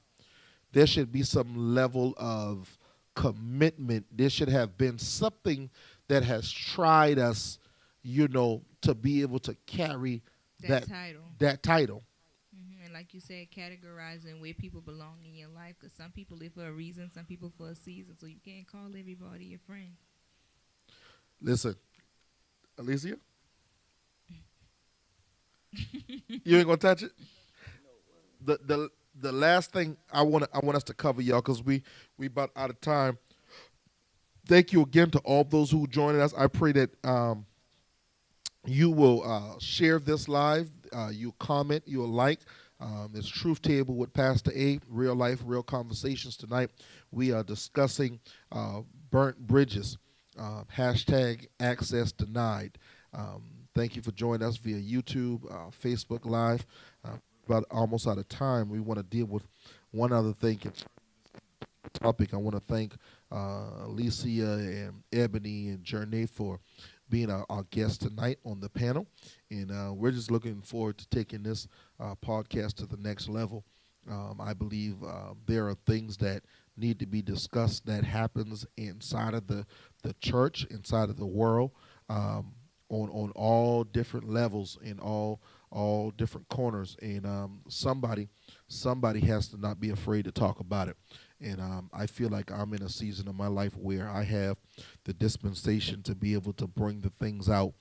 There should be some level of commitment. There should have been something that has tried us, to be able to carry That title. That title. And like you said, categorizing where people belong in your life, because some people live for a reason, some people for a season, so you can't call everybody your friend. Listen, Alicia, you ain't gonna touch it. The last thing I want us to cover, y'all, because we about out of time. Thank you again to all those who joined us. I pray that you will share this live. You comment, you'll like. It's Truth Table with Pastor A. Real life, real conversations tonight. We are discussing burnt bridges. Hashtag access denied. Thank you for joining us via YouTube, Facebook Live. About almost out of time. We want to deal with one other thing. Topic. I want to thank Alicia and Ebony and Journey for being our guests tonight on the panel, and we're just looking forward to taking this podcast to the next level. I believe there are things that need to be discussed that happens inside of the church, inside of the world, on all different levels, in all different corners, and somebody has to not be afraid to talk about it. And I feel like I'm in a season of my life where I have the dispensation to be able to bring the things out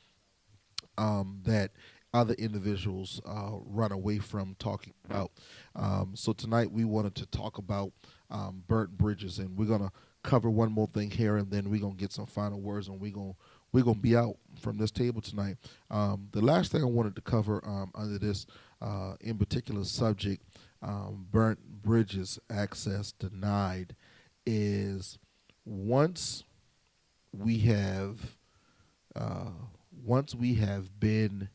that other individuals run away from talking about. So tonight we wanted to talk about burnt bridges, and we're gonna cover one more thing here, and then we're gonna get some final words, and we're gonna be out from this table tonight. The last thing I wanted to cover under this in particular subject, burnt bridges, access denied, is once we have been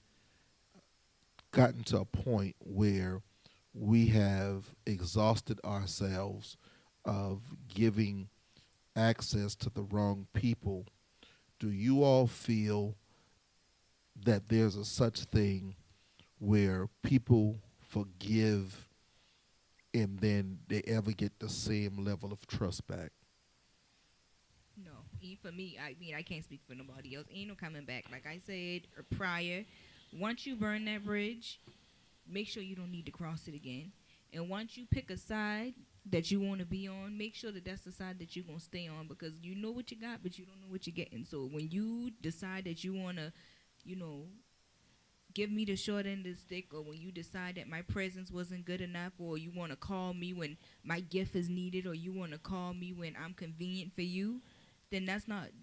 gotten to a point where we have exhausted ourselves of giving access to the wrong people. Do you all feel that there's a such thing where people forgive and then they ever get the same level of trust back? No, for me, I can't speak for nobody else. Ain't no coming back. Like I said prior, once you burn that bridge, make sure you don't need to cross it again. And once you pick a side that you want to be on, make sure that that's the side that you're going to stay on, because you know what you got, but you don't know what you're getting. So when you decide that you want to, give me the short end of the stick, or when you decide that my presence wasn't good enough, or you want to call me when my gift is needed, or you want to call me when I'm convenient for you, then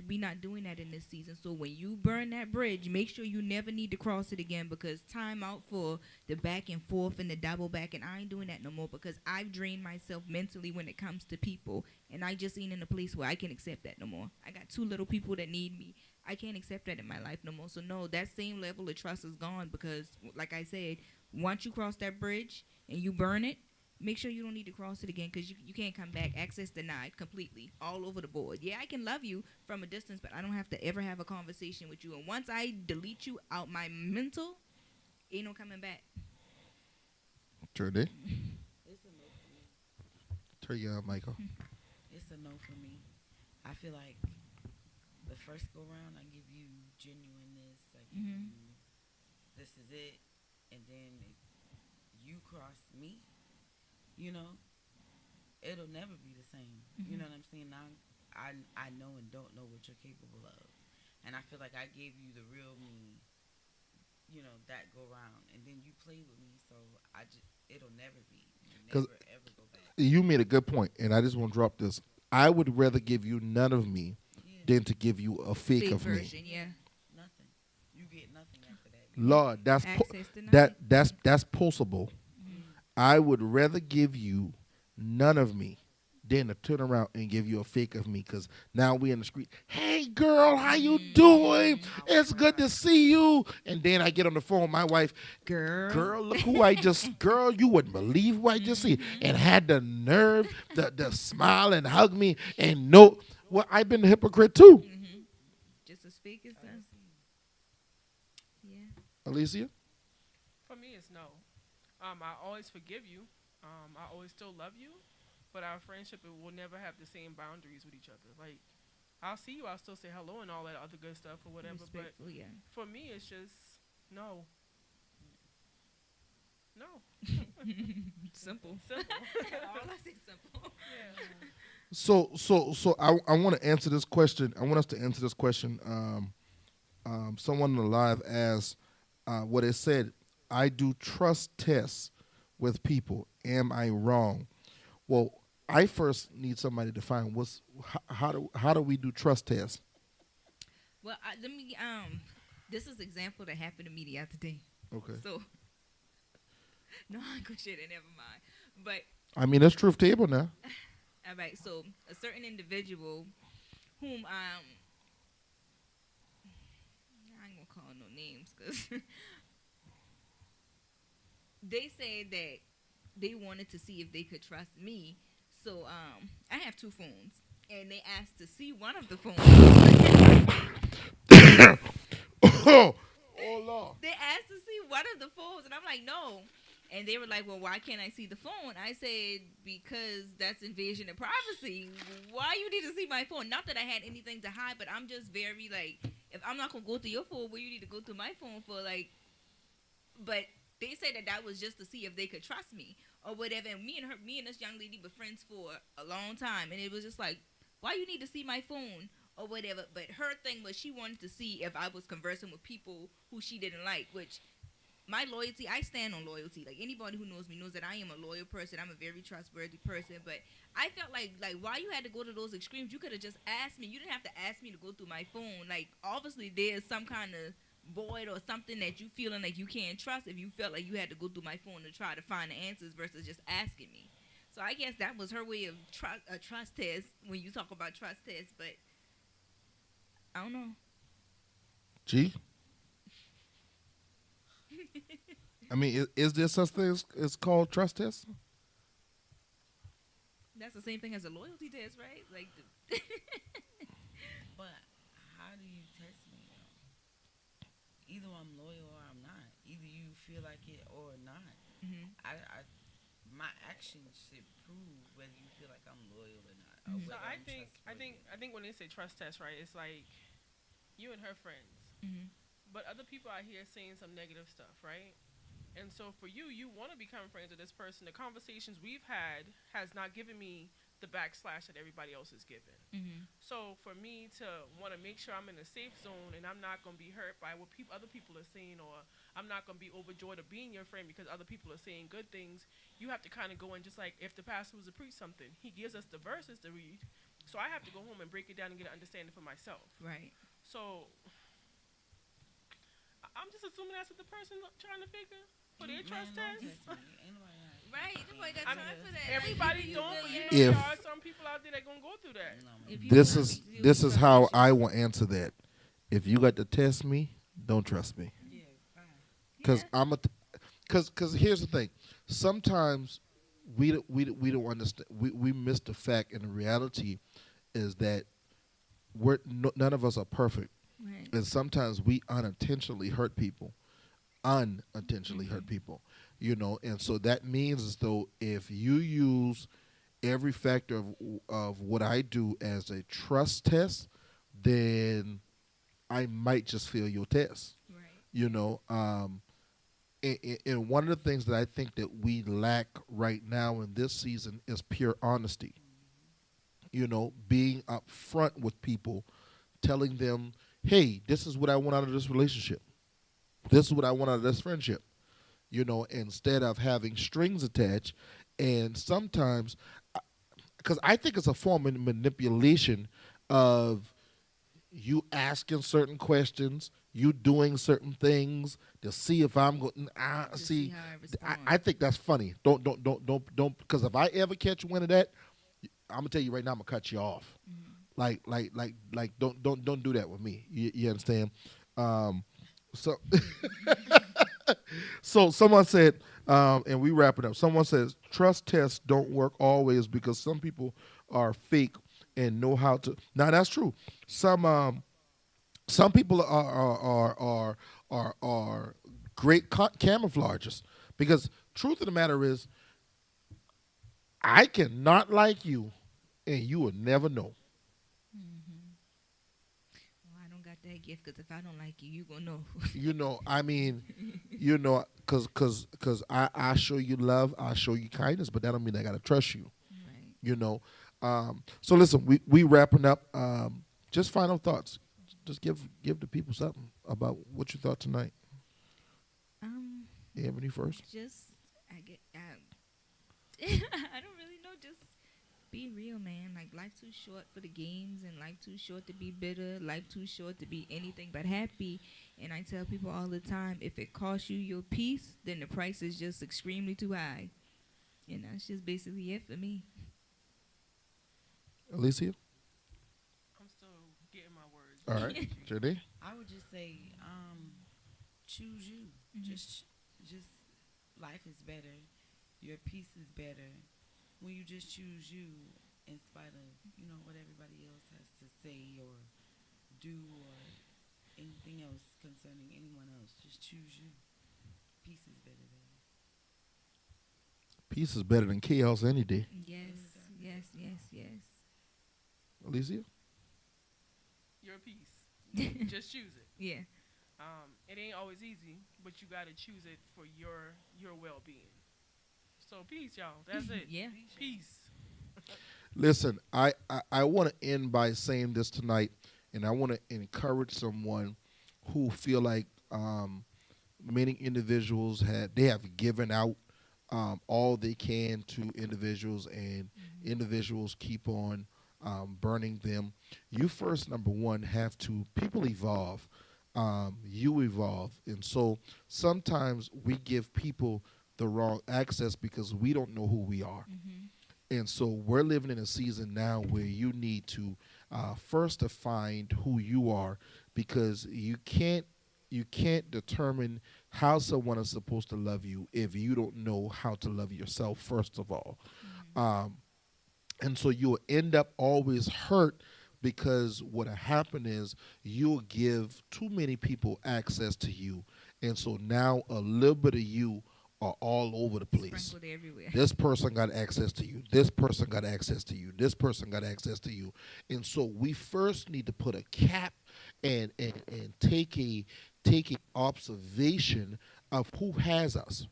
we not doing that in this season. So when you burn that bridge, make sure you never need to cross it again, because time out for the back and forth and the double back, and I ain't doing that no more, because I've drained myself mentally when it comes to people, and I just ain't in a place where I can accept that no more. I got two little people that need me. I can't accept that in my life no more. So no, that same level of trust is gone, because like I said, once you cross that bridge and you burn it, make sure you don't need to cross it again, because you can't come back. Access denied completely, all over the board. Yeah, I can love you from a distance, but I don't have to ever have a conversation with you. And once I delete you out my mental, ain't no coming back. Trudy. It's a no for me. Turn you on, Michael. It's a no for me. I feel like the first go round, I give you genuineness. I give Mhm. you, this is it. And then if you cross me, you know, it'll never be the same. You know what I'm saying? Now I know and don't know what you're capable of. And I feel like I gave you the real me, you know, that go round. And then you play with me, so it'll never be. You'll 'Cause- never, ever go back. You made a good point, and I just want to drop this. I would rather give you none of me Yeah, than to give you a fake Fake of me. version, yeah. nothing. You get nothing after that. Lord, that's Access denied. that's possible. I would rather give you none of me than to turn around and give you a fake of me, because now we in the street. Hey girl, how you doing? It's good to see you. And then I get on the phone with my wife. Girl, look who I just. Girl, you wouldn't believe who I just see. And had the nerve to smile and hug me and no. Well, I've been a hypocrite too. Just as fake as that. Yeah. Alicia. For me, it's no. I always forgive you. I always still love you, but our friendship, it will never have the same boundaries with each other. Like, I'll see you, I'll still say hello and all that other good stuff or whatever. But Respectful, yeah. for me, it's just no. No. Simple. Simple. All I say simple. Yeah. So I want to answer this question. I want us to answer this question. Someone on the live asked what it said. I do trust tests with people. Am I wrong? Well, I first need somebody to define how do we do trust tests? Well, let me this is example that happened to me the other day. Okay. So no, I ain't gonna share that. Never mind. But I mean, that's truth table now. all right, so a certain individual whom I ain't gonna call no names, because they said that they wanted to see if they could trust me. So I have two phones, and they asked to see one of the phones. Oh Lord. They asked to see one of the phones, and I'm like, no. And they were like, well, why can't I see the phone? I said, because that's invasion of privacy. Why you need to see my phone? Not that I had anything to hide, but I'm just very, like, if I'm not going to go through your phone, well, you need to go through my phone for, like, but they said that was just to see if they could trust me or whatever. And me and this young lady were friends for a long time. And it was just like, why you need to see my phone or whatever? But her thing was she wanted to see if I was conversing with people who she didn't like, which my loyalty, I stand on loyalty. Like, anybody who knows me knows that I am a loyal person. I'm a very trustworthy person. But I felt like why you had to go to those extremes? You could have just asked me. You didn't have to ask me to go through my phone. Like, obviously there's some kind of void or something that you feeling like you can't trust if you felt like you had to go through my phone to try to find the answers versus just asking me. So I guess that was her way of a trust test when you talk about trust tests. But I don't know. G. I mean, is there such thing as called trust test? That's the same thing as a loyalty test, right? Like, But how do you test me? Either I'm loyal or I'm not. Either you feel like it or not. My actions should prove whether you feel like I'm loyal or not. Or So whether I I'm think when they say trust test, right, it's like you and her friends, but other people out here saying some negative stuff, right? And so for you, you want to become friends with this person. The conversations we've had has not given me the backslash that everybody else is giving. Mhm. So for me to want to make sure I'm in a safe zone and I'm not going to be hurt by what other people are saying, or I'm not going to be overjoyed of being your friend because other people are saying good things, you have to kind of go in just like if the pastor was to preach something, he gives us the verses to read. So I have to go home and break it down and get an understanding for myself. Right. So I'm just assuming that's what the person trying to figure for their trust test. Right. Nobody got I time mean, for that. everybody Like, don't, but you know If- there are some people out there that gonna go through that. if you This wanna is deal this with is trust how issues- I will answer that. If you got to test me, don't trust me. Yeah, fine. Because Yeah. I'm a, because here's the thing. Sometimes we don't understand. We miss the fact, and the reality is that none of us are perfect, Right. and sometimes we unintentionally hurt people, hurt people. You know, and so that means as though if you use every factor of what I do as a trust test, then I might just fail your test. Right. You know, and one of the things that I think that we lack right now in this season is pure honesty. You know, being upfront with people, telling them, hey, this is what I want out of this relationship. This is what I want out of this friendship. You know, instead of having strings attached. And sometimes, because I think it's a form of manipulation of you asking certain questions, you doing certain things to see if I'm going. To See, how I respond. I think that's funny. Don't. Because if I ever catch wind of that, I'm gonna tell you right now, I'm gonna cut you off. Like, don't do that with me. You understand? So, so someone said, and we wrap it up. Someone says trust tests don't work always because some people are fake and know how to. Now that's true. Some people are great camouflagers because truth of the matter is, I cannot like you, and you will never know. Well, I don't got that gift because if I don't like you, you gonna know. You know, I mean, you know, cause I show you love, I show you kindness, but that don't mean I gotta trust you. Right. You know, so listen, we wrapping up. Just final thoughts. Just give the people something about what you thought tonight. Ebony first. Just I get I don't really know. Just be real, man. Like life too short for the games, and life too short to be bitter. Life too short to be anything but happy. And I tell people all the time, if it costs you your peace, then the price is just extremely too high. And that's just basically it for me. Alicia. I'm still getting my words. All right. Janae. I would just say, choose you. Just life is better. Your peace is better when you just choose you, in spite of what everybody else has to say or do or anything else concerning anyone else. Just choose you. Peace is better than. Peace is better than chaos any day. Yes. Alicia. Your peace. Just choose it. Yeah. It ain't always easy, but you gotta choose it for your well-being. So peace, y'all. That's it. Yeah. Peace. Listen, I want to end by saying this tonight, and I want to encourage someone who feel like many individuals have given out all they can to individuals, and individuals keep on burning them. You first, number one, have to. People evolve. You evolve, and so sometimes we give people the wrong access because we don't know who we are. And so we're living in a season now where you need to first define who you are, because you can't determine how someone is supposed to love you if you don't know how to love yourself first of all. And so you'll end up always hurt, because what'll happen is you'll give too many people access to you, and so now a little bit of you are all over the place. Sprinkled everywhere. This person got access to you. This person got access to you. This person got access to you. And so we first need to put a cap and take taking observation of who has us,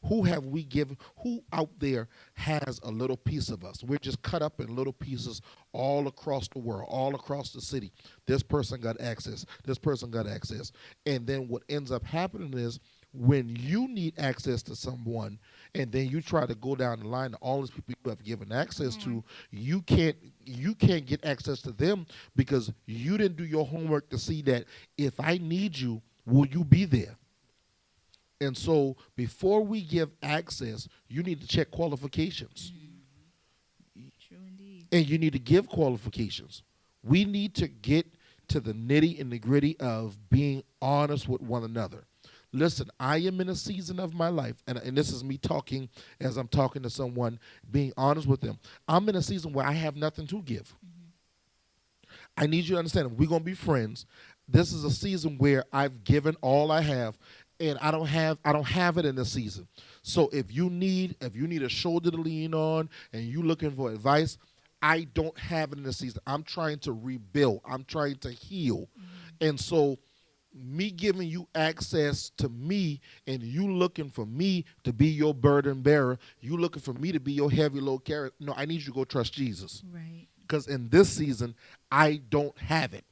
who have we given, who out there has a little piece of us. We're just cut up in little pieces all across the world, all across the city. This person got access, this person got access. And then what ends up happening is when you need access to someone and then you try to go down the line to all these people you have given access to, you can't get access to them because you didn't do your homework to see that if I need you, will you be there? And so before we give access, you need to check qualifications. True indeed. And you need to give qualifications. We need to get to the nitty and the gritty of being honest with one another. Listen, I am in a season of my life, and this is me talking as I'm talking to someone, being honest with them. I'm in a season where I have nothing to give. I need you to understand, if we're going to be friends, this is a season where I've given all I have, and I don't have it in this season. So if you need a shoulder to lean on and you looking for advice, I don't have it in this season. I'm trying to rebuild. I'm trying to heal. And so me giving you access to me and you looking for me to be your burden bearer, you looking for me to be your heavy load carrier. No, I need you to go trust Jesus. Right. Because in this season, I don't have it.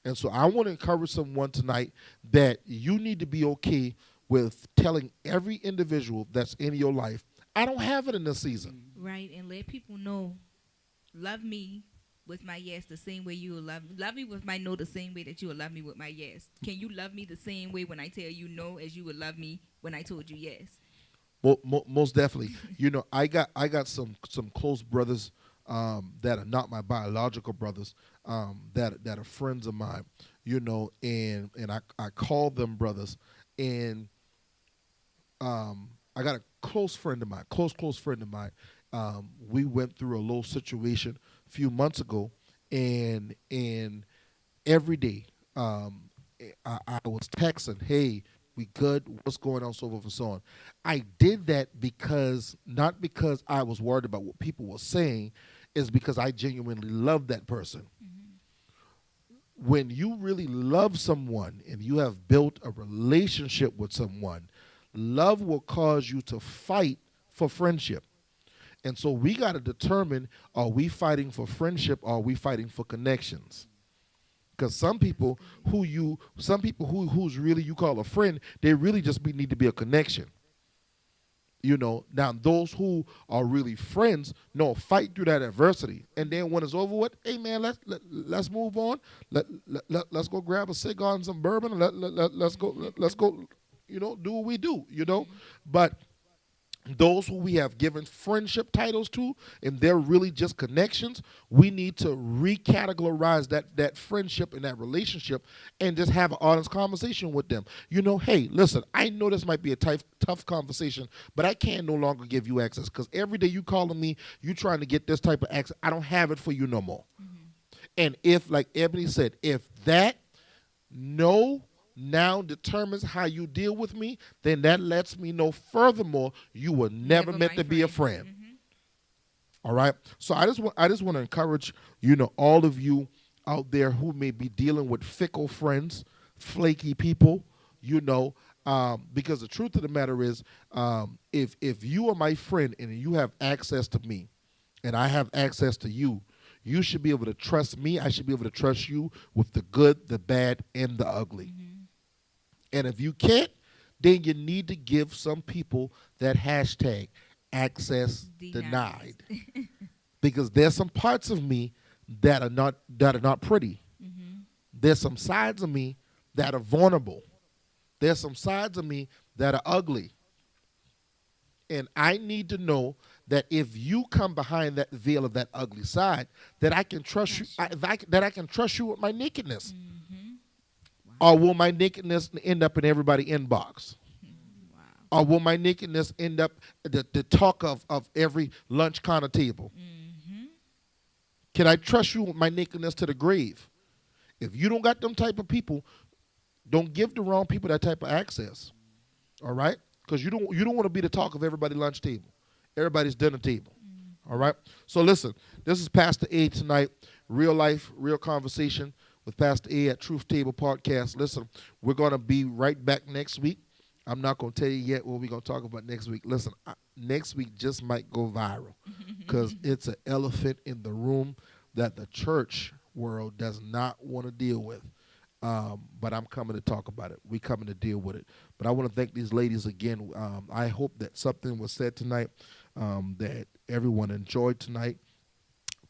And so I want to encourage someone tonight that you need to be okay with telling every individual that's in your life, I don't have it in this season. Right, and let people know, love me with my yes the same way you will love me with my no the same way that you will love me with my yes. Can you love me the same way when I tell you no as you would love me when I told you yes? Well, most definitely. You know, I got some close brothers that are not my biological brothers, that are friends of mine, you know, and I call them brothers, and I got a close friend of mine, close friend of mine. We went through a little situation a few months ago, and every day I was texting, hey, we good, what's going on, so forth and so on. I did that because, not because I was worried about what people were saying, is because I genuinely love that person. When you really love someone and you have built a relationship with someone, love will cause you to fight for friendship. And so we got to determine, are we fighting for friendship or are we fighting for connections? Because some people who's really you call a friend, they really just need to be a connection. You know, now those who are really friends, no, fight through that adversity, and then when it's over with, hey man, let's move on. Let's go grab a cigar and some bourbon. And let's go. You know, do what we do. You know, but those who we have given friendship titles to, and they're really just connections, we need to recategorize that friendship and that relationship and just have an honest conversation with them. You know, hey, listen, I know this might be a tough conversation, but I can no longer give you access because every day you calling me, you trying to get this type of access. I don't have it for you no more. And if, like Ebony said, if that no now determines how you deal with me, then that lets me know furthermore you were never meant to be a friend. All right. So I just want to encourage, you know, all of you out there who may be dealing with fickle friends, flaky people, you know, because the truth of the matter is, if you are my friend and you have access to me and I have access to you, you should be able to trust me. I should be able to trust you with the good, the bad, and the ugly. And if you can't, then you need to give some people that hashtag access denied. Because there's some parts of me that are not pretty. There's some sides of me that are vulnerable. There's some sides of me that are ugly. And I need to know that if you come behind that veil of that ugly side, that I can trust you. That I can trust you with my nakedness. Or will my nakedness end up in everybody's inbox? Or will my nakedness end up the talk of every lunch counter table? Can I trust you with my nakedness to the grave? If you don't got them type of people, don't give the wrong people that type of access. All right? Because you don't want to be the talk of everybody's lunch table, everybody's dinner table. All right? So listen, this is Pastor A tonight. Real life, real conversation with Pastor A at Truth Table Podcast. Listen, we're going to be right back next week. I'm not going to tell you yet what we're going to talk about next week. Listen, next week just might go viral because it's an elephant in the room that the church world does not want to deal with. But I'm coming to talk about it. We're coming to deal with it. But I want to thank these ladies again. I hope that something was said tonight that everyone enjoyed tonight.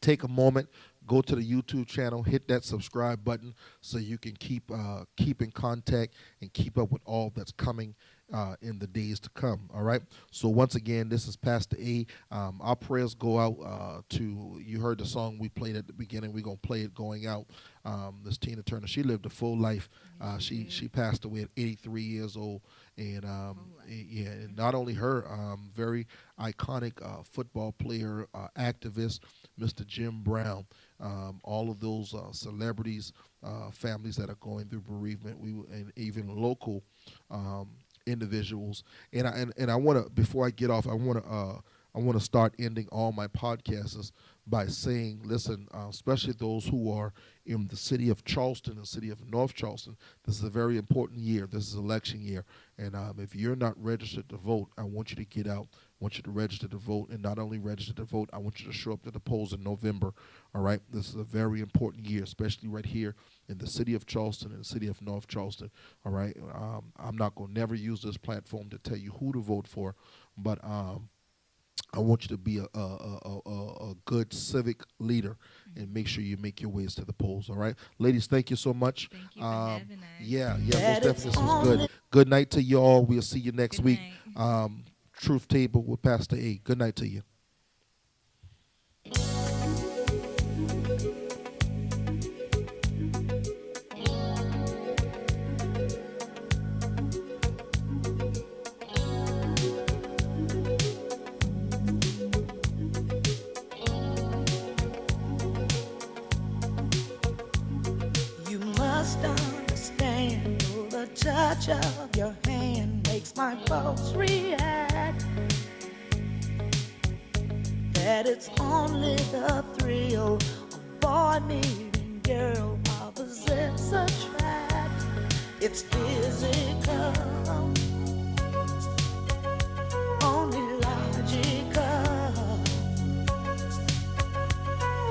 Take a moment, go to the YouTube channel, hit that subscribe button so you can keep in contact and keep up with all that's coming in the days to come. All right. So once again, this is Pastor A. Our prayers go out to, you heard the song we played at the beginning. We're gonna play it going out. This Tina Turner, she lived a full life. She passed away at 83 years old, and and not only her, very iconic football player, activist, Mr. Jim Brown. All of those celebrities, families that are going through bereavement, and even local individuals. And I want to, before I get off, I want to start ending all my podcasts by saying, listen, especially those who are in the city of Charleston and city of North Charleston, this is a very important year. This is election year. And if you're not registered to vote, I want you to get out. I want you to register to vote. And not only register to vote, I want you to show up to the polls in November. All right? This is a very important year, especially right here in the city of Charleston and the city of North Charleston. All right? I'm not going to never use this platform to tell you who to vote for, but I want you to be a good civic leader and make sure you make your ways to the polls. All right, ladies, thank you so much. Thank you for having us. Yeah, most definitely. This was good. Good night to you all. We'll see you next Good week. night. Truth Table with Pastor A. Good night to you. You must understand, the touch of your hand makes my pulse react. That it's only the thrill of boy meeting girl opposites attract. It's physical, only logical.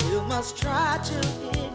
You must try to